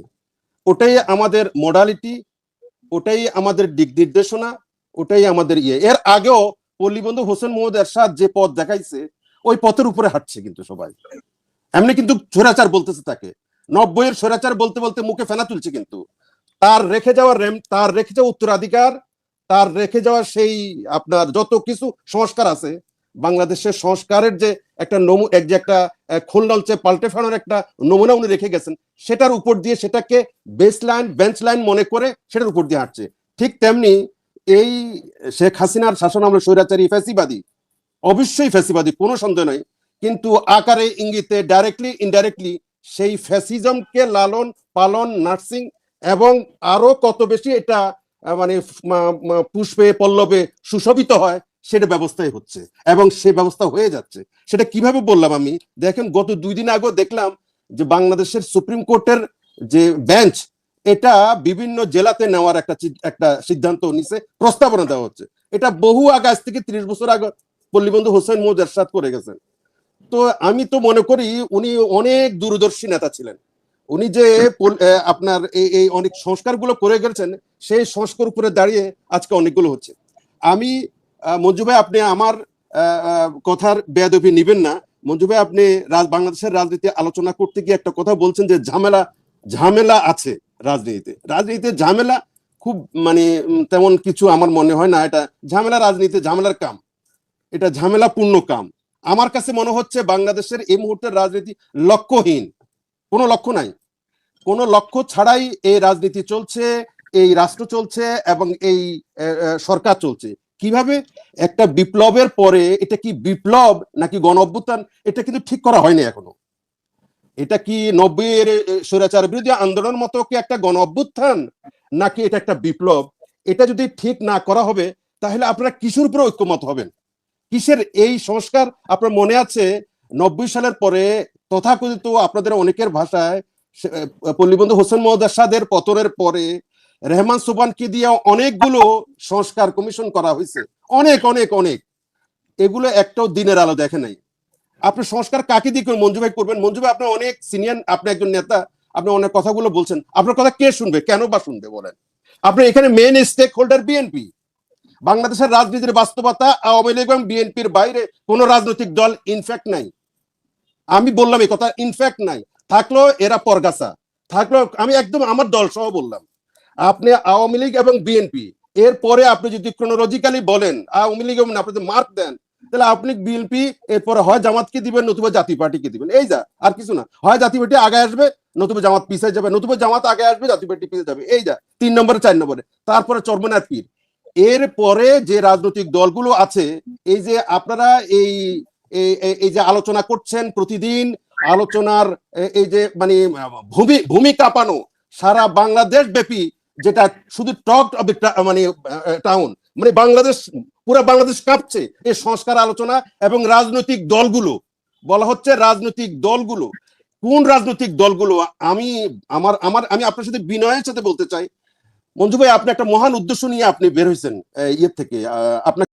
ওটাই আমাদের মডালিটি, ওটাই আমাদের দিক নির্দেশনা, ওটাই আমাদের এর আগেও পল্লীবন্ধু হোসেন মোহাম্মদ এরশাদ যে পথ দেখাইছে ওই পথের উপরে হাঁটছে কিন্তু সবাই। এমনি কিন্তু স্বৈরাচার বলতেছে তাকে, 90-এর স্বৈরাচার বলতে বলতে মুখে ফেনা তুলছে, কিন্তু তার রেখে যাওয়া উত্তরাধিকার, তার রেখে যাওয়া সেই আপনার যত কিছু সংস্কার আছে, বাংলাদেশের সংস্কারের যে একটা খোলনলচে পাল্টে ফেলানোর একটা নমুনা উনি রেখে গেছেন, সেটার উপর দিয়ে, সেটাকে বেঞ্চ লাইন মনে করে সেটার উপর দিয়ে হাঁটছে। ঠিক তেমনি এই শেখ হাসিনার শাসন আমলে স্বৈরাচারী ফ্যাসিবাদী, অবশ্যই ফ্যাসিবাদী, কোনো সন্দেহ নাই, কিন্তু আকারে ইঙ্গিতে ডাইরেক্টলি ইনডাইরেক্টলি সেই ফ্যাসিজমকে লালন পালন, নার্সিং এবং আরো কত বেশি এটা মানে পুষ্পে পল্লবে সুশোভিত হয়, সেটা ব্যবস্থাই হচ্ছে এবং সে ব্যবস্থা হয়ে যাচ্ছে। সেটা কিভাবে বললাম আমি, দেখেন গত 2 দিন আগে দেখলাম যে বাংলাদেশের সুপ্রিম কোর্টের যে বেঞ্চ, এটা বিভিন্ন জেলাতে নেওয়ার একটা সিদ্ধান্ত নিছে, প্রস্তাবনা দেওয়া হচ্ছে। এটা বহু আগে, আজ থেকে 30 বছর আগে পল্লীবন্ধু হোসেন মোহাম্মদ এরশাদ করে গেছেন। তো আমি তো মনে করি উনি অনেক দূরদর্শী নেতা ছিলেন। উনি যে আপনার এই অনেক সংস্কারগুলো করে গেছেন, সেই সংস্কার উপরে দাঁড়িয়ে আজকে অনেকগুলো হচ্ছে। আমি মঞ্জু ভাই, আপনি আমার কথার বেয়াদবি নিবেন না। মঞ্জু ভাই, আপনি বাংলাদেশের রাজনীতি আলোচনা করতে গিয়ে একটা কথা বলছেন যে ঝামেলা আছে রাজনীতিতে ঝামেলা খুব মানে তেমন কিছু আমার মনে হয় না। এটা ঝামেলার কাম, এটা ঝামেলাপূর্ণ কাম। আমার কাছে মনে হচ্ছে বাংলাদেশের এই মুহূর্তের রাজনীতি লক্ষ্যহীন, কোনো লক্ষ্য নাই, কোনো লক্ষ্য ছাড়াই এই রাজনীতি চলছে, এই রাষ্ট্র চলছে এবং এই সরকার চলছে। কিভাবে একটা বিপ্লবের পরে এটা কি বিপ্লব নাকি গণ অভ্যুত্থান, এটা কিন্তু ঠিক করা হয়নি এখনো। এটা কি 90-এর স্বৈরাচার বিরোধী আন্দোলনের মতো কি একটা গণ অভ্যুত্থান নাকি এটা একটা বিপ্লব, এটা যদি ঠিক না করা হবে তাহলে আপনারা কিসের উপরে ঐক্যমত হবেন? কিসের এই সংস্কার? আপনার মনে আছে 90 সালের পরে তথাকথিত আপনাদের অনেকের ভাষায় পল্লীবন্ধু হোসেন মোহাম্মদ এরশাদের পতনের পরে রেহমান সোবহানকে দিয়ে অনেকগুলো সংস্কার কমিশন করা হয়েছে, অনেক অনেক অনেক, এগুলো একটাও দিনের আলো দেখে নাই। আপনি সংস্কার কাকে দিয়ে মঞ্জু ভাই করবেন? মঞ্জু ভাই, আপনি অনেক সিনিয়র, আপনি একজন নেতা, আপনি অনেক কথাগুলো বলছেন, আপনার কথা কে শুনবে, কেন বা শুনবে বলেন? আপনি এখানে মেইন স্টেক হোল্ডার বিএনপি। বাংলাদেশের রাজনীতির বাস্তবতা আওয়ামী লীগ এবং বিএনপির বাইরে কোন রাজনৈতিক দল ইনফ্যাক্ট নাই। আমি বললাম এই কথা, ইনফ্যাক্ট নাই। থাকলো এরা পরগাছা, থাকলো আমি একদম আমার দল সহ বললাম। আপনি আওয়ামী লীগ এবং বিএনপি, এরপরে আপনি যদি ক্রোনোলজিক্যালি বলেন আওয়ামী লীগ এবং আপনি মার্ক দেন, তাহলে আপনি বিএনপি, এরপরে হয় জামাতকে দিবেন নতুবা জাতীয় পার্টিকে দিবেন, এই যা, আর কিছু না। হয় জাতীয় পার্টি আগে আসবে নতুবা জামাত পিছিয়ে যাবে, নতুবা জামাত আগে আসবে জাতীয় পার্টি পিছিয়ে যাবে, এই যা 3 নম্বরে 4 নম্বরে, তারপরে চরমনাথ পীর। এরপরে যে রাজনৈতিক দলগুলো আছে, এই যে আপনারা এই যে আলোচনা করছেন প্রতিদিন, আলোচনার এই যে মানে ভূমি কাঁপানো সারা বাংলাদেশ ব্যাপী, যেটা শুধু টক অফ মানে টাউন, মানে বাংলাদেশ, পুরো বাংলাদেশ কাঁপছে এই সংস্কার আলোচনা। এবং রাজনৈতিক দলগুলো, বলা হচ্ছে রাজনৈতিক দলগুলো, কোন রাজনৈতিক দলগুলো? আমি আপনার সাথে বিনয়ের সাথে বলতে চাই, মঞ্জু ভাই, আপনি একটা মহান উদ্দেশ্য নিয়ে আপনি বের হয়েছেন ইয়ে থেকে। আপনার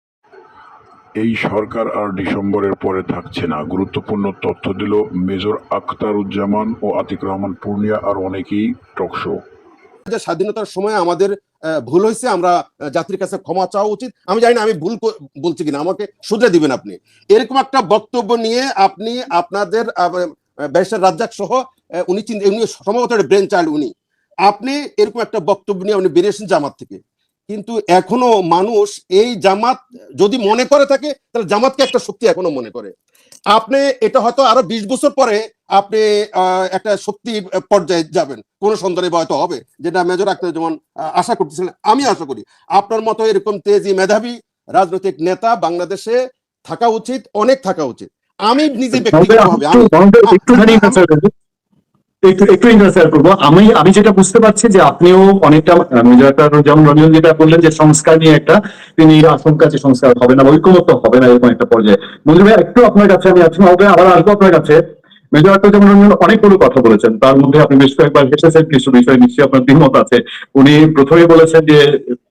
এই সরকার আর ডিসেম্বরের পরে থাকছে না, গুরুত্বপূর্ণ তথ্য দিল মেজর আখতারুজ্জামান ও আতিক রহমান পূর্ণিয়া আর অনেকেই টকশো। যে স্বাধীনতার সময় আমাদের ভুল হয়েছে, আমরা জাতির কাছে ক্ষমা চাওয়া উচিত। আমি জানি না আমি ভুল বলছি কিনা, আমাকে শুধরে দিবেন আপনি। এরকম একটা বক্তব্য নিয়ে আপনি আপনাদের ব্যারিস্টার রাজ্জাক সহ উনি সম্ভবত ব্রেন চাইল্ড, আপনি এরকম একটা বক্তব্য নিয়ে আপনি বেরিয়েছেন জামাত থেকে। কিন্তু এখনো মানুষ এই জামাত যদি মনে করে থাকে, তাহলে জামাতকে একটা শক্তি এখনো মনে করে। আপনি এটা হয়তো আরো 20 বছর পরে আপনি একটা শক্তি পর্যায়ে যাবেন, কোন সন্ধানে হয়তো হবে, যেটা মেজর আখতার যেমন আশা করতেছিলেন। আমি আশা করি আপনার মতো এরকম তেজি মেধাবী রাজনৈতিক নেতা বাংলাদেশে থাকা উচিত, অনেক থাকা উচিত। আমি নিজে ব্যক্তিগতভাবে একটু ইন্টারফেয়ার করবো। আমি যেটা বুঝতে পারছি যে আপনিও অনেকটা যেমন রঞ্জন যেটা বললেন যে সংস্কার নিয়ে একটা তিনি আশঙ্কা যে সংস্কার হবে না, ঐক্যমত্য হবে না এরকম একটা পর্যায়ে। মঞ্জু ভাই, একটু আপনার কাছে আমি আছি, আবার আসবো আপনার কাছে। মেজর আখতার যেমন রঞ্জন অনেকগুলো কথা বলেছেন, তার মধ্যে আপনি বেশ কয়েকবার হেসেছেন কিছু বিষয়, নিশ্চয়ই আপনার দ্বিমত আছে। উনি প্রথমে বলেছেন যে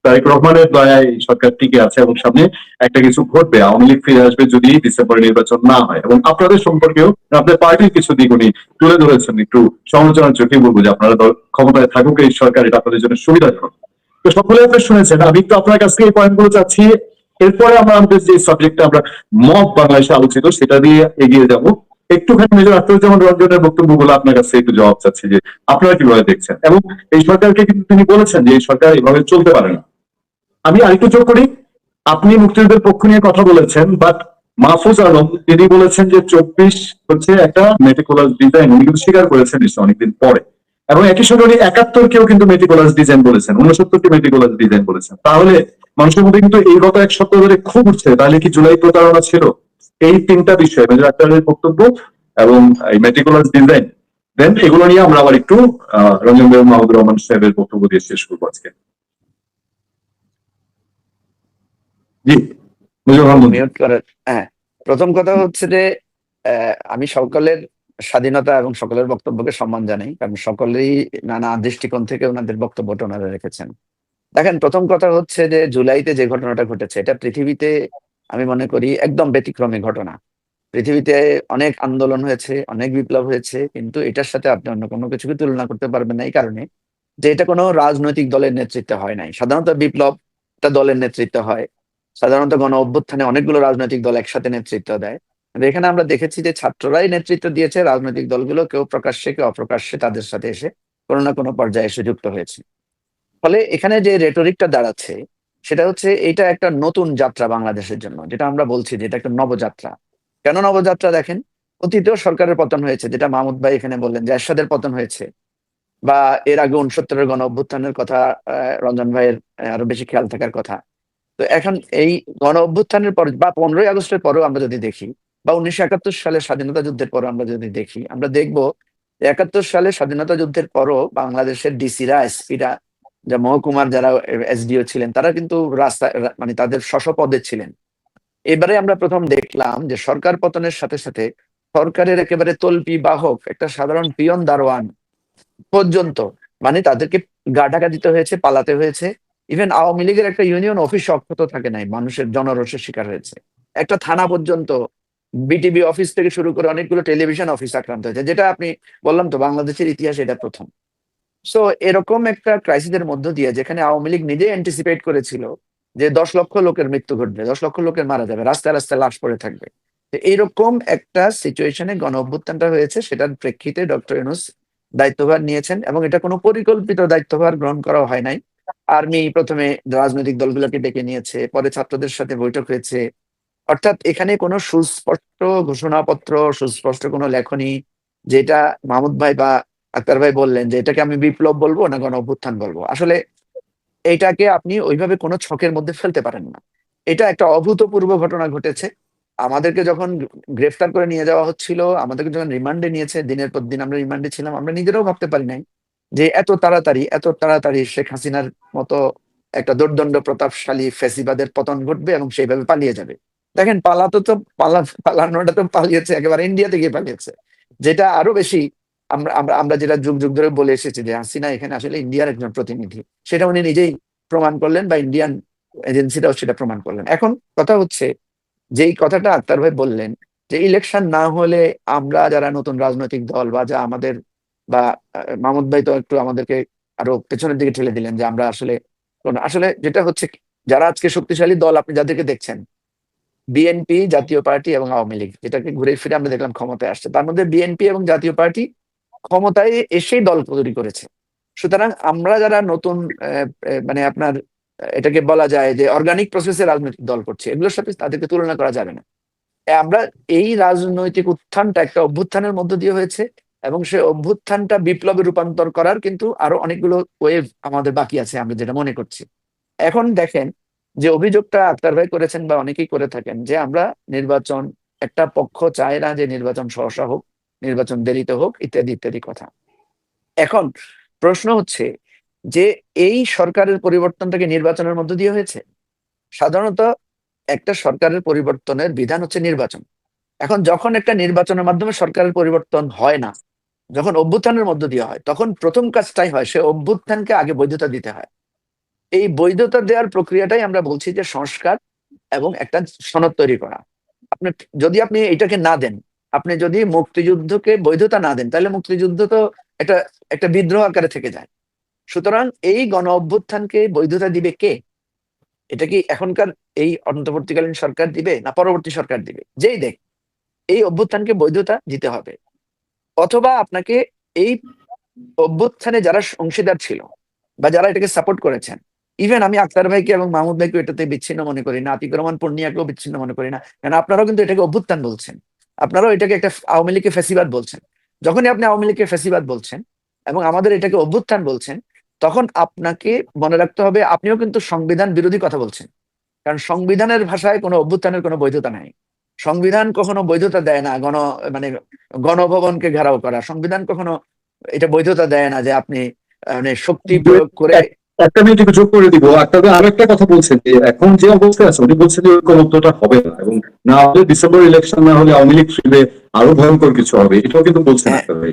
তারেক রহমানের দয়ায় এই সরকার টিকে আছে এবং সামনে একটা কিছু ঘটবে, আওয়ামী লীগ ফিরে আসবে যদি ডিসেম্বরে নির্বাচন না হয়। এবং আপনাদের সম্পর্কেও আপনাদের পার্টির কিছু দিক উনি তুলে ধরেছেন, একটু সমালোচনার চোখে বলবো যে আপনারা ক্ষমতায় থাকুক এই সরকার, এটা আপনাদের জন্য সুবিধাজনক। তো সকলে আপনি শুনেছেন, আমি একটু আপনার কাছ থেকে এই পয়েন্টগুলো চাচ্ছি। এরপরে আমরা আমাদের যে সাবজেক্টটা আমরা মব বাংলাদেশে আলোচিত সেটা দিয়ে এগিয়ে যাব। একটুখানি মেজর আখতারুজ্জামান রঞ্জনের বক্তব্যগুলো আপনার কাছে একটু জবাব চাচ্ছি যে আপনারা কিভাবে দেখছেন। এবং এই সরকারকে কিন্তু তিনি বলেছেন যে এই সরকার এভাবে চলতে পারে না। আমি আরেকটু যোগ করি, আপনি মুক্তিযুদ্ধের পক্ষ নিয়ে কথা বলেছেন, বাট মাহফুজ আলম তিনি বলেছেন যে 24 হচ্ছে একটা মেটিকুলাস ডিজাইন, উনি কিন্তু স্বীকার করেছেন নিশ্চয় অনেকদিন পরে। এবং একই সঙ্গে উনি 71-কেও কিন্তু মেটিকুলাস ডিজাইন বলেছেন, 69-কে মেটিকুলাস ডিজাইন বলেছেন। তাহলে মানুষের মধ্যে কিন্তু এই গত 1 সপ্তাহ ধরে খুব উঠছে, তাহলে কি জুলাই প্রতারণা ছিল? এই 3টা বিষয়, মেজর আখতারের বক্তব্য এবং এই মেটিকুলাস ডিজাইন, দেন এগুলো নিয়ে আমরা আবার একটু রঞ্জন মাহমুদুর রহমান সাহেবের বক্তব্য দিয়ে শেষ করবো আজকে। জি মিউট করার, হ্যাঁ। প্রথম কথা হচ্ছে যে আমি সকলের স্বাধীনতা এবং সকলের বক্তব্যকে সম্মান জানাই, কারণ সকলেই নানা দৃষ্টিকোণ থেকে ওনাদের বক্তব্যটা ওনারা রেখেছেন। দেখেন, প্রথম কথা হচ্ছে যে জুলাইতে যে ঘটনাটা ঘটেছে, এটা পৃথিবীতে আমি মনে করি একদম ব্যতিক্রমী ঘটনা। পৃথিবীতে অনেক আন্দোলন হয়েছে, অনেক বিপ্লব হয়েছে, কিন্তু এটার সাথে আপনি অন্য কোনো কিছুকে তুলনা করতে পারবেন না, এই কারণে যে এটা কোনো রাজনৈতিক দলের নেতৃত্বে হয় নাই। সাধারণত বিপ্লব একটা দলের নেতৃত্বে হয়, সাধারণত গণ অভ্যুত্থানে অনেকগুলো রাজনৈতিক দল একসাথে নেতৃত্ব দেয়, কিন্তু এখানে আমরা দেখেছি যে ছাত্ররাই নেতৃত্ব দিয়েছে, রাজনৈতিক দলগুলো কেউ প্রকাশ্যে কেউ অপ্রকাশ্যে তাদের সাথে এসে কোনো না কোনো পর্যায়ে এসে যুক্ত হয়েছে। ফলে এখানে যে রেটরিকটা দাঁড়াচ্ছে সেটা হচ্ছে এটা একটা নতুন যাত্রা বাংলাদেশের জন্য, যেটা আমরা বলছি যে এটা একটা নবযাত্রা। কেন নবযাত্রা? দেখেন, অতীতেও সরকারের পতন হয়েছে, যেটা মাহমুদ ভাই এখানে বললেন যে এরশাদের পতন হয়েছে, বা এর আগে 69-এর গণ অভ্যুত্থানের কথা রঞ্জন ভাইয়ের আরো বেশি খেয়াল থাকার কথা। তো এখন এই গণ অভ্যুত্থানের পর বা 15ই আগস্টের পরেও আমরা যদি দেখি, বা 1971 সালের স্বাধীনতা যুদ্ধের পরও আমরা যদি দেখি, আমরা দেখবো 71 সালে স্বাধীনতা যুদ্ধের পরও বাংলাদেশের ডিসিরা, এসপিরা, যা মহকুমার যারা এসডিও ছিলেন, তারা কিন্তু রাস্তায় মানে তাদের পদে ছিলেন। এবারে আমরা প্রথম দেখলাম যে সরকার পতনের সাথে সাথে সরকারের একেবারে তল্পি বাহক একটা সাধারণ পিয়ন দারোয়ান পর্যন্ত, মানে তাদেরকে গা ঢাকা দিতে হয়েছে, পালাতে হয়েছে। ইভেন আওয়ামী লীগের একটা ইউনিয়ন অফিস অক্ষত থাকে নাই, মানুষের জনরোষের শিকার হয়েছে। একটা থানা পর্যন্ত, বিটিভি অফিস থেকে শুরু করে অনেকগুলো টেলিভিশন অফিস আক্রান্ত হয়েছে, যেটা আপনি বললাম তো বাংলাদেশের ইতিহাসে এটা প্রথম। সো এরকম একটা ক্রাইসিসের মধ্য দিয়ে, যেখানে আওয়ামী লীগ নিজে অ্যান্টিসিপেট করেছিল যে 10 লক্ষ লোকের মৃত্যু ঘটবে, 10 লক্ষ লোকের মারা যাবে, রাস্তায় রাস্তায় লাশ পড়ে থাকবে, তো এইরকম একটা সিচুয়েশনে গণ অভ্যুত্থানটা হয়েছে। সেটার প্রেক্ষিতে ডক্টর ইউনূস দায়িত্বভার নিয়েছেন, এবং এটা কোনো পরিকল্পিত দায়িত্বভার গ্রহণ করা হয় নাই। আর্মি প্রথমে রাজনৈতিক দলগুলোকে ডেকে নিয়েছে, পরে ছাত্রদের সাথে বৈঠক হয়েছে। অর্থাৎ এখানে কোনো সুস্পষ্ট ঘোষণাপত্র, সুস্পষ্ট কোনো লেখনী, যেটা মাহমুদ ভাই বা আক্তার ভাই বললেন যে এটাকে আমি বিপ্লব বলবো না গণ অভ্যুত্থান বলবো, আসলে এইটাকে আপনি ওইভাবে কোনো ছকের মধ্যে ফেলতে পারেন না। এটা একটা অভূতপূর্ব ঘটনা ঘটেছে। আমাদেরকে যখন গ্রেফতার করে নিয়ে যাওয়া হচ্ছিল, আমাদেরকে যখন রিমান্ডে নিয়েছে, দিনের পর দিন আমরা রিমান্ডে ছিলাম, আমরা নিজেরাও ভাবতে পারি নাই যে এত তাড়াতাড়ি শেখ হাসিনার মতো একটা দুর্দণ্ড প্রতাপশালী ফ্যাসিবাদের পতন ঘটবে এবং সেইভাবে পালিয়ে যাবে। দেখেন, পালানোটা তো পালিয়েছে, একেবারে ইন্ডিয়াতে গিয়ে পালিয়েছে, যেটা আরো বেশি আমরা আমরা আমরা যেটা যুগ যুগ ধরে বলে এসেছি যে হাসিনা এখানে আসলে ইন্ডিয়ার একজন প্রতিনিধি, সেটা উনি নিজেই প্রমাণ করলেন, বা ইন্ডিয়ান এজেন্সিরাও সেটা প্রমাণ করলেন। এখন কথা হচ্ছে, যেই কথাটা আক্তার ভাই বললেন যে ইলেকশন না হলে আমরা যারা নতুন রাজনৈতিক দল বা যা আমাদের, বা মাহমুদ ভাই তো একটু আমাদেরকে আরো পেছনের দিকে ঠেলে দিলেন যে আমরা আসলে আসলে যেটা হচ্ছে, যারা আজকে শক্তিশালী দল আপনি যাদেরকে দেখছেন, বিএনপি, জাতীয় পার্টি এবং আওয়ামী লীগ, যেটাকে ঘুরে ফিরে আমরা দেখলাম ক্ষমতায় আসছে, তার মধ্যে বিএনপি এবং জাতীয় পার্টি ক্ষমতায় এসেই দল তৈরি করেছে। সুতরাং আমরা যারা নতুন মানে আপনার এটাকে বলা যায় যে অর্গানিক প্রসেসে রাজনৈতিক দল করছে, এগুলোর সাথে তাদেরকে তুলনা করা যাবে না। আমরা এই রাজনৈতিক উত্থানটা একটা অভ্যুত্থানের মধ্য দিয়ে হয়েছে, এবং সেই অভ্যুত্থানটা বিপ্লবে রূপান্তর করার কিন্তু আরো অনেকগুলো ওয়েভ আমাদের বাকি আছে, আমরা যেটা মনে করছি। এখন দেখেন যে অভিযোগটা আক্তার ভাই করেছেন বা অনেকেই করে থাকেন, যে আমরা নির্বাচন, একটা পক্ষ চায় না যে নির্বাচন সহসা হোক, নির্বাচন দেরিতে হোক, ইত্যাদি ইত্যাদি কথা। এখন প্রশ্ন হচ্ছে যে এই সরকারের পরিবর্তনটাকে নির্বাচনের মধ্য দিয়ে হয়েছে? সাধারণত একটা সরকারের পরিবর্তনের বিধান হচ্ছে নির্বাচন। এখন যখন একটা নির্বাচনের মাধ্যমে সরকারের পরিবর্তন হয় না, যখন অভ্যুত্থানের মধ্য দিয়ে হয়, তখন প্রথম কাজটাই হয় সে অভ্যুত্থানকে আগে বৈধতা দিতে হয়। এই বৈধতা দেওয়ার প্রক্রিয়াটাই আমরা বলছি যে সংস্কার এবং একটা সনদ তৈরি করা। আপনি যদি আপনি এটাকে না দেন, আপনি যদি মুক্তিযুদ্ধকে বৈধতা না দেন, তাহলে মুক্তিযুদ্ধ তো একটা একটা বিদ্রোহ আকারে থেকে যায়। সুতরাং এই গণ অভ্যুত্থানকে বৈধতা দিবে কে? এটা কি এখনকার এই অন্তর্বর্তীকালীন সরকার দিবে, না পরবর্তী সরকার দিবে? যেই দেখ, এই অভ্যুত্থানকে বৈধতা দিতে হবে। অথবা আপনাকে এই অভ্যুত্থানে যারা অংশীদার ছিল বা যারা এটাকে সাপোর্ট করেছেন, ইভেন আমি আক্তার ভাইকে এবং মাহমুদ ভাইকে এটাতে বিচ্ছিন্ন মনে করি না, আতিকুর রহমান পূর্ণিয়াকেও বিচ্ছিন্ন মনে করি না, কারণ আপনারাও কিন্তু এটাকে অভ্যুত্থান বলছেন, আপনারাও এটাকে একটা আওয়ামী লীগকে ফ্যাসিবাদ বলছেন। যখনই আপনি আওয়ামী লীগকে ফ্যাসিবাদ বলছেন এবং আমাদের এটাকে অভ্যুত্থান বলছেন, তখন আপনাকে মনে রাখতে হবে আপনিও কিন্তু সংবিধান বিরোধী কথা বলছেন। কারণ সংবিধানের ভাষায় কোনো অভ্যুত্থানের কোনো বৈধতা নাই। সংবিধান কখনো বৈধতা দেয় না মানে গণভবনকে ঘেরাও করা। সংবিধান কখনো এটা বৈধতা দেয় না যে আপনি মানে শক্তি প্রয়োগ করে। একটা মিনিট একটু যোগ করে দিব। আপনাদের আরো একটা কথা বলছেন যে এখন যে অবস্থায় আছে, উনি বলছেন যে ঐকমত্যটা হবে না, এবং না হলে ডিসেম্বর ইলেকশন না হলে আওয়ামী লীগ ফিরবে, আরো ভয়ঙ্কর কিছু হবে, এটাও কিন্তু বলছেন হ্যাঁ, আক্তার ভাই।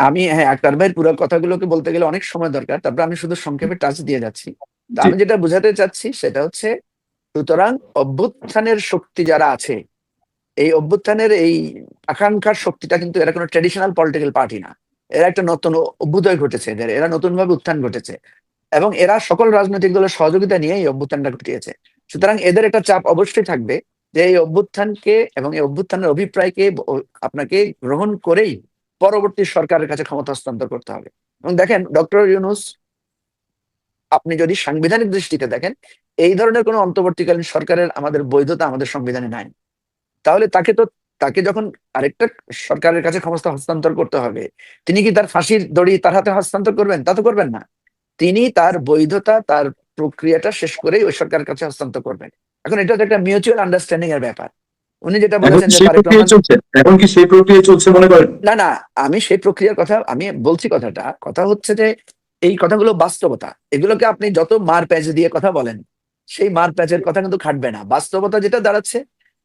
আমি আক্তার ভাইয়ের পুরো কথাগুলোকে বলতে গেলে অনেক সময় দরকার, তারপর আমি শুধু সংক্ষেপে টাচ দিয়ে যাচ্ছি। তা জি। আমি যেটা বোঝাতে চাচ্ছি সেটা হচ্ছে, সুতরাং অভ্যুত্থানের শক্তি যারা আছে, এই অভ্যুত্থানের এই আকাঙ্ক্ষার শক্তিটা কিন্তু এরা কোনো ট্রেডিশনাল পলিটিক্যাল পার্টি না। এরা একটা নতুন অভ্যুদয় ঘটেছে, এরা নতুন ভাবে উত্থান ঘটেছে, এবং এরা সকল রাজনৈতিক দলের সহযোগিতা নিয়ে এই অভ্যুত্থানটা ঘটিয়েছে। সুতরাং এদের একটা চাপ অবশ্যই থাকবে যে এই অভ্যুত্থানকে এবং এই অভ্যুত্থানের অভিপ্রায়কে আপনাকে গ্রহণ করেই পরবর্তী সরকারের কাছে ক্ষমতা হস্তান্তর করতে হবে। এবং দেখেন ডক্টর ইউনূস, আপনি যদি সাংবিধানিক দৃষ্টিতে দেখেন, এই ধরনের কোনো অন্তর্বর্তীকালীন সরকারের আমাদের বৈধতা আমাদের সংবিধানে নাই। তাহলে তাকে যখন আরেকটা সরকারের কাছে ক্ষমতা হস্তান্তর করতে হবে, তিনি কি তার ফাঁসির দড়ি তার হাতে হস্তান্তর করবেন? তা তো করবেন না। তিনি তার বৈধতা, তার প্রক্রিয়াটা শেষ করেই ওই সরকারের কাছে হস্তান্তর করবেন। এখন এটা তো একটা মিউচুয়াল আন্ডারস্ট্যান্ডিং এর ব্যাপার। উনি যেটা এখন বলেছেন কি যে সেই তারেক প্রক্রিয়া রহমান, চলছে? এখন কি সেই প্রক্রিয়া চলছে মনে করেন? না না, আমি সেই প্রক্রিয়ার কথা আমি বলছি। কথা হচ্ছে যে এই কথাগুলো বাস্তবতা। এগুলোকে আপনি যত মার প্যাচ দিয়ে কথা বলেন, সেই মার প্যাচের কথা কিন্তু খাটবে না। বাস্তবতা যেটা দাঁড়াচ্ছে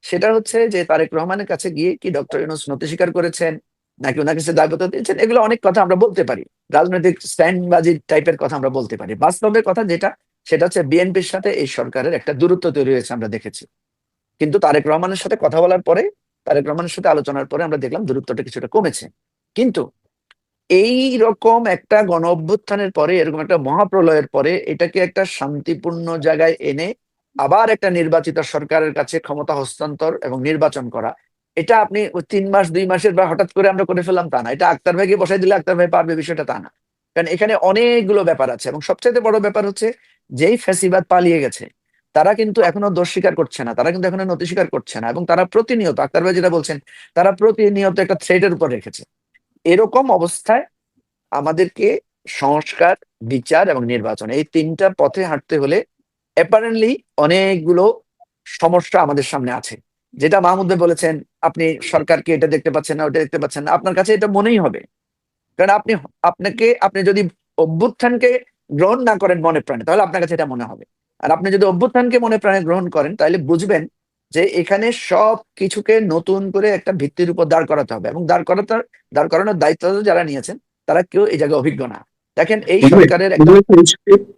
সেটা হচ্ছে যে তারেক রহমানের কাছে গিয়ে কি ডক্টর ইউনূস নতি স্বীকার করেছেন, নাকি ওনার কাছে দায়বদ্ধ দিয়েছেন, এগুলো অনেক কথা আমরা বলতে পারি। রাজনৈতিক স্ট্যান্ডবাজি টাইপের কথা আমরা বলতে পারি। বাস্তবের কথা যেটা, সেটা হচ্ছে বিএনপির সাথে এই সরকারের একটা দূরত্ব তৈরি হয়েছে, আমরা দেখেছি। কিন্তু তারেক রহমানের সাথে কথা বলার পরে, তারেক রহমানের সাথে আলোচনার পরে আমরা দেখলাম দূরত্বটা কিছুটা কমেছে। কিন্তু এই রকম একটা গণ অভ্যুত্থানের পরে, এরকম একটা মহাপ্রলয়ের পরে, এটাকে একটা শান্তিপূর্ণ জায়গায় এনে আবার একটা নির্বাচিত সরকারের কাছে ক্ষমতা হস্তান্তর এবং নির্বাচন করা, এটা আপনি ওই 3 মাস 2 মাসের বা হঠাৎ করে আমরা করে ফেললাম তা না। এটা আক্তার ভাইকে বসাই দিলে আক্তার ভাই পারবে, বিষয়টা তা না। কারণ এখানে অনেকগুলো ব্যাপার আছে, এবং সবচাইতে বড় ব্যাপার হচ্ছে যেই ফ্যাসিবাদ পালিয়ে গেছে তারা কিন্তু এখনো দোষ স্বীকার করছে না, তারা কিন্তু এখনো নতি স্বীকার করছে না, এবং তারা প্রতিনিয়ত, আক্তার ভাই যেটা বলছেন, তারা প্রতিনিয়ত একটা থ্রেটের উপর রেখেছে। এরকম অবস্থায় আমাদেরকে সংস্কার, বিচার এবং নির্বাচন, এই 3টা পথে হাঁটতে হলে অ্যাপারেন্টলি অনেকগুলো সমস্যা আমাদের সামনে আছে। যেটা মাহমুদ ভাই বলেছেন, আপনি সরকারকে এটা দেখতে পাচ্ছেন না, ওটা দেখতে পাচ্ছেন না, আপনার কাছে এটা মনেই হবে। কারণ আপনি যদি অভ্যুত্থানকে গ্রহণ না করেন মনে প্রাণে, তাহলে আপনার কাছে এটা মনে হবে। আর আপনি যদি অভ্যুত্থানকে মনে প্রাণে গ্রহণ করেন, তাহলে বুঝবেন যে এখানে সব কিছুকে নতুন করে একটা ভিত্তির উপর দাঁড় করাতে হবে, এবং দাঁড় করানোর দায়িত্ব যারা নিয়েছেন তারা কেউ এই জায়গায় অভিজ্ঞ না। দেখেন এই সরকারের একটা,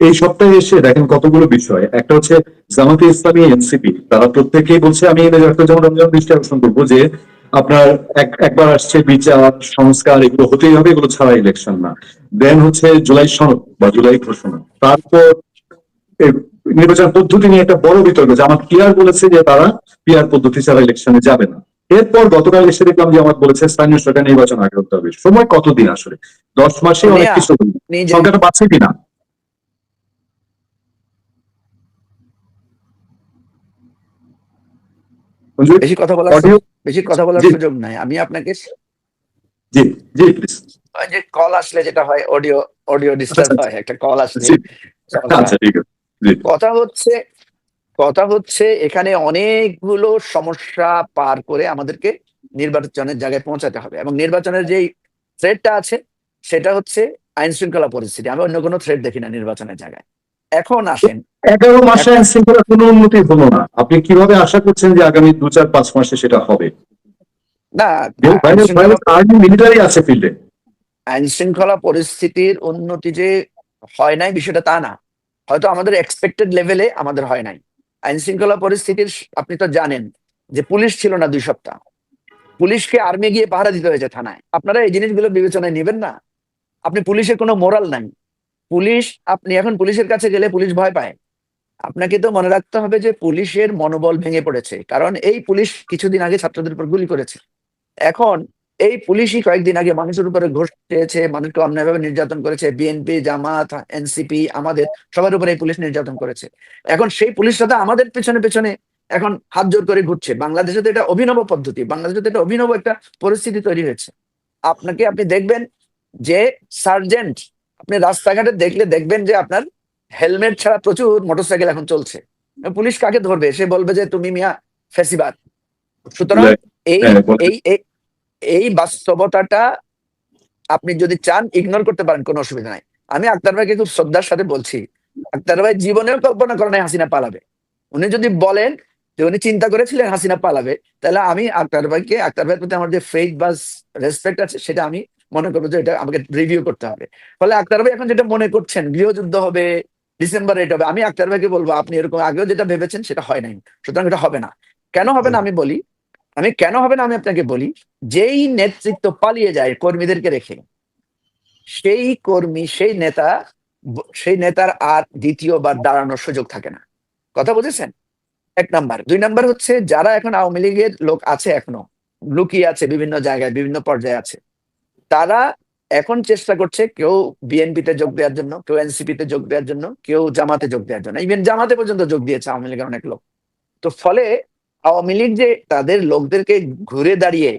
এই সপ্তাহে এসে দেখেন কতগুলো বিষয়। একটা হচ্ছে জামাতে ইসলামী, এনসিপি, তারা প্রত্যেকেই বলছে, আমি যেমন রমজান দৃষ্টি আকর্ষণ করবো যে আপনার একবার আসছে বিচার সংস্কার, এগুলো হতেই হবে, এগুলো ছাড়া ইলেকশন না। দেন হচ্ছে জুলাই সনদ বা জুলাই ঘোষণা। তারপর এই নির্বাচন পদ্ধতি নিয়ে একটা বড় বিতর্ক, যে আমার পিআর বলেছে যে তারা পিআর পদ্ধতি ছাড়া ইলেকশনে যাবে না। এরপর গতকাল এসে দেখলাম যে আমার বলেছে স্থানীয় সরকার নির্বাচন আগে হতে হবে। সময় কতদিন আসলে? 10 মাসে অনেক কিছু হলো। নিজে সরকারটা পাচ্ছে কিনা? মঞ্জুর, বেশি কথা বলার অডিও। জি সুযোগ নাই। আমি আপনাকে জি জি প্লিজ। ওই যে কল আসলে যেটা হয়, অডিও ডিস্টার্ব আচ্ছা হয়, একটা কল আসলে জি, সমস্যা আচ্ছা হয়। ঠিক আছে। জি কথা হচ্ছে এখানে অনেকগুলো সমস্যা পার করে আমাদেরকে নির্বাচনের জায়গায় পৌঁছাতে হবে, এবং নির্বাচনের যেই থ্রেডটা আছে সেটা হচ্ছে আইন শৃঙ্খলা পরিস্থিতি। আমি অন্য কোনো থ্রেড দেখি না নির্বাচনের জায়গায়। এখন আসেন, 11 মাসে এখন আইন শৃঙ্খলা কোনো উন্নতি হলো না। আপনি কিভাবে আশা করছেন যে আগামী 2-4-5 মাসে সেটা হবে? না, আর্মি মিলিটারি আছে ফিল্ডে। আইন শৃঙ্খলা পরিস্থিতির উন্নতি যে হয় নাই বিষয়টা তা না, হয়তো আমাদের এক্সপেক্টেড লেভেলে আমাদের হয় নাই। আইন শৃঙ্খলা পরিস্থিতির আপনি তো জানেন যে পুলিশ ছিল না 2 সপ্তাহ, পুলিশকে আর্মি গিয়ে পাহারা দিতে হয়েছে থানায়। আপনারা এই জিনিসগুলো বিবেচনায় নেবেন না। আপনি পুলিশের কোনো মোরাল নাই। আপনি এখন পুলিশের কাছে গেলে পুলিশ ভয় পায়। আপনাকে তো মনে রাখতে হবে যে পুলিশের মনোবল ভেঙে পড়েছে, কারণ এই পুলিশ কিছুদিন আগে ছাত্রদের উপর গুলি করেছে। এখন এই পুলিশই কয়েকদিন আগে মানুষের উপরে ঘোষ চেয়েছে, মানুষকে অন্যায়ভাবে নির্যাতন করেছে। বিএনপি, জামাত, এনসিপি, আমাদের সবার উপরে এই পুলিশ নির্যাতন করেছে। এখন সেই পুলিশটা তো আমাদের পেছনে পেছনে এখন হাত জোর করে ঘুরছে। বাংলাদেশে তো এটা অভিনব পদ্ধতি, বাংলাদেশে তো এটা অভিনব একটা পরিস্থিতি তৈরি হয়েছে। আপনি দেখবেন যে সার্জেন্ট, আপনি রাস্তাঘাটে দেখলে দেখবেন যে আপনার হেলমেট ছাড়া প্রচুর মোটরসাইকেল এখন চলছে। পুলিশ কাকে ধরবে? সে বলবে যে তুমি মিয়া ফ্যাসিবাদ। সুতরাং এই এই এই- এই বাস্তবতাটা আপনি যদি চান ইগনোর করতে পারেন, কোনো অসুবিধা নাই। আমি আক্তার ভাইকে খুব শ্রদ্ধার সাথে বলছি, আক্তার ভাই জীবনেও কল্পনা করেন হাসিনা পালাবে। উনি যদি বলেন যে উনি চিন্তা করেছিলেন হাসিনা পালাবে, তাহলে আমি আক্তার ভাইয়ের প্রতি আমার যে ফেইথ বা রেসপেক্ট আছে, সেটা আমি মনে করবো যে এটা আমাকে রিভিউ করতে হবে। ফলে আক্তার ভাই এখন যেটা মনে করছেন গৃহযুদ্ধ হবে, ডিসেম্বরে এটা হবে, আমি আক্তার ভাইকে বলবো আপনি এরকম আগেও যেটা ভেবেছেন সেটা হয় নাই। সুতরাং এটা হবে না। কেন হবে না আমি আপনাকে বলি, যেই নেতৃত্ব পালিয়ে যায় কর্মীদেরকে রেখে, সেই কর্মী, সেই নেতার আর দ্বিতীয়বার দাঁড়ানোর সুযোগ থাকে না। কথা বুঝেছেন? এক নাম্বার। 2 নাম্বার হচ্ছে যারা এখন আওয়ামী লীগের লোক আছে, এখনো লুকিয়ে আছে বিভিন্ন জায়গায়, বিভিন্ন পর্যায়ে আছে, তারা এখন চেষ্টা করছে কেউ বিএনপিতে যোগ দেওয়ার জন্য, কেউ এনসিপিতে যোগ দেওয়ার জন্য, কেউ জামাতে যোগ দেওয়ার জন্য, ইভেন জামাতে পর্যন্ত যোগ দিয়েছে আওয়ামী লীগের অনেক লোক। তো ফলে আওয়ামী লীগ যে তাদের লোকদেরকে ঘুরে দাঁড়িয়ে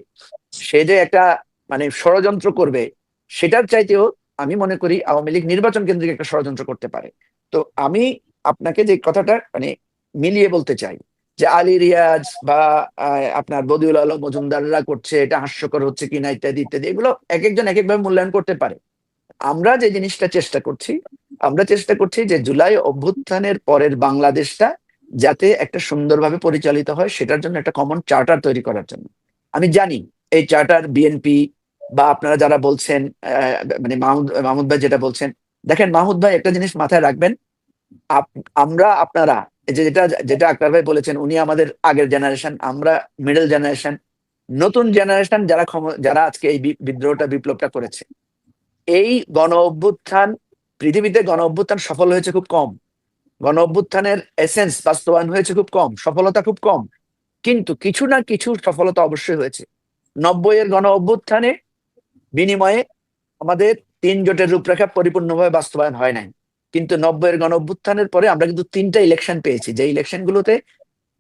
সে যে একটা মানে ষড়যন্ত্র করবে, সেটার চাইতেও আমি মনে করি আওয়ামী লীগ নির্বাচন কেন্দ্রিক একটা ষড়যন্ত্র করতে পারে। তো আমি আপনাকে যে কথাটা মানে মিলিয়ে বলতে চাই যে আলী রিয়াজ বা আপনার বদিউল আলম মজুমদাররা করছে, এটা হাস্যকর হচ্ছে কিনা ইত্যাদি ইত্যাদি, এগুলো এক একজন এক একভাবে মূল্যায়ন করতে পারে। আমরা যে জিনিসটা চেষ্টা করছি, আমরা চেষ্টা করছি যে জুলাই অভ্যুত্থানের পরের বাংলাদেশটা যাতে একটা সুন্দরভাবে পরিচালিত হয়, সেটার জন্য একটা কমন চার্টার তৈরি করার জন্য। আমি জানি এই চার্টার বিএনপি বা আপনারা যারা বলছেন মানে মাহমুদ ভাই যেটা বলছেন, দেখেন মাহমুদ ভাই একটা জিনিস মাথায় রাখবেন, আমরা আপনারা এই যে যেটা যেটা আক্তার ভাই বলেছেন, উনি আমাদের আগের জেনারেশন, আমরা মিডল জেনারেশন, নতুন জেনারেশন যারা যারা আজকে এই বিদ্রোহটা বিপ্লবটা করেছে। এই গণ অভ্যুত্থান, পৃথিবীতে গণ অভ্যুত্থান সফল হয়েছে খুব কম, গণ অভ্যুত্থানের এসেন্স বাস্তবায়ন হয়েছে খুব কম, সফলতা খুব কম, কিন্তু কিছু না কিছু সফলতা অবশ্যই হয়েছে। 90-এর গণ অভ্যুত্থানে বিনিময়ে আমাদের 3 জোটের রূপরেখা পরিপূর্ণভাবে বাস্তবায়ন হয় নাই, কিন্তু 90-এর গণ অভ্যুত্থানের পরে আমরা কিন্তু 3টা ইলেকশন পেয়েছি, যে ইলেকশন গুলোতে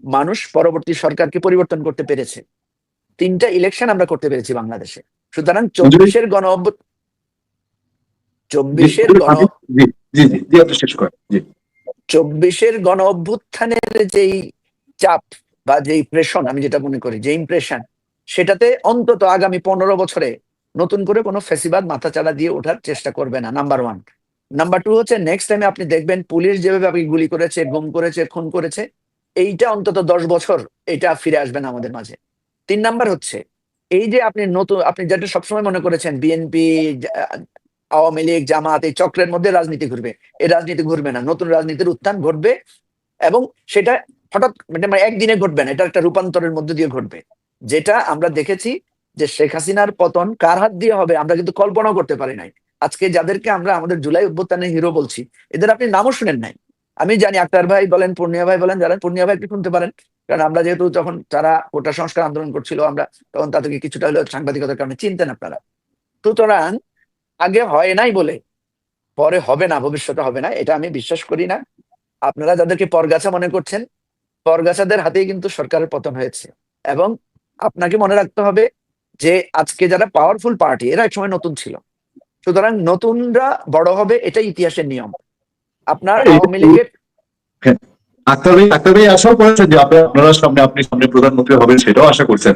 মানুষ পরবর্তী সরকারকে পরিবর্তন করতে পেরেছে। 3টা ইলেকশন আমরা করতে পেরেছি বাংলাদেশে। সুতরাং 24-এর গণ অভ্যুত্থান, 24-এর গণ জি জি জি জি, আপনি শেষ করেন। জি 24-এর গণ অভ্যুত্থানের যেই চাপ বা যেই প্রেশন, আমি যেটা মনে করি যে ইমপ্রেশন, সেটাতে অন্তত আগামী 15 বছরে নতুন করে কোনো ফেসিবাদ মাথাচাড়া দিয়ে ওঠার চেষ্টা করবে না, নাম্বার 1। নাম্বার 2 হচ্ছে নেক্সট টাইমে আপনি দেখবেন পুলিশ যেভাবে আপনি গুলি করেছে, গুম করেছে, খুন করেছে, এইটা অন্তত 10 বছর এটা ফিরে আসবে না আমাদের মাঝে। 3 নাম্বার হচ্ছে এই যে আপনি নতুন, আপনি যেটা সবসময় মনে করেছেন বিএনপি, আওয়ামী লীগ, জামাত এই চক্রের মধ্যে রাজনীতি ঘুরবে, এই রাজনীতি ঘুরবে না, নতুন রাজনীতির উত্থান ঘটবে, এবং সেটা হঠাৎ মানে একদিনে ঘটবে না, এটা একটা রূপান্তরের মধ্যে দিয়ে ঘটবে। যেটা আমরা দেখেছি যে শেখ হাসিনার পতন কার হাত দিয়ে হবে আমরা কিন্তু কল্পনাও করতে পারি নাই। আজকে যাদেরকে আমরা আমাদের জুলাই অভ্যুত্থানের হিরো বলছি, এদের আপনি নামও শুনেন নাই। আমি জানি আক্তার ভাই বলেন, পূর্ণিয়া ভাই বলেন, যারা পূর্ণিয়া ভাই একটু শুনতে পারেন, কারণ আমরা যেহেতু যখন তারা কোটা সংস্কার আন্দোলন করছিল, আমরা তখন তাদেরকে কিছুটা হলেও সাংবাদিকতার কারণে চিনতেন আপনারা। সুতরাং আগে হয় নাই বলে পরে হবে না, ভবিষ্যতে হবে না, এটা আমি বিশ্বাস করি না। আপনারা যাদেরকে পরগাছা মনে করছেন, পরগাছাদের হাতেই কিন্তু সরকারের পতন হয়েছে। এবং আপনাকে মনে রাখতে হবে যে আজকে যারা পাওয়ারফুল পার্টি, এরা একসময় নতুন ছিল, সুতরাং নতুনরা বড় হবে, এটাই ইতিহাসের নিয়ম। আপনার আওয়ামী লীগের আক্তার ভাই আশাও করেছেন যে আপনারা সামনে আপনি সামনে প্রধানমন্ত্রী হবেন, সেটাও আশা করছেন।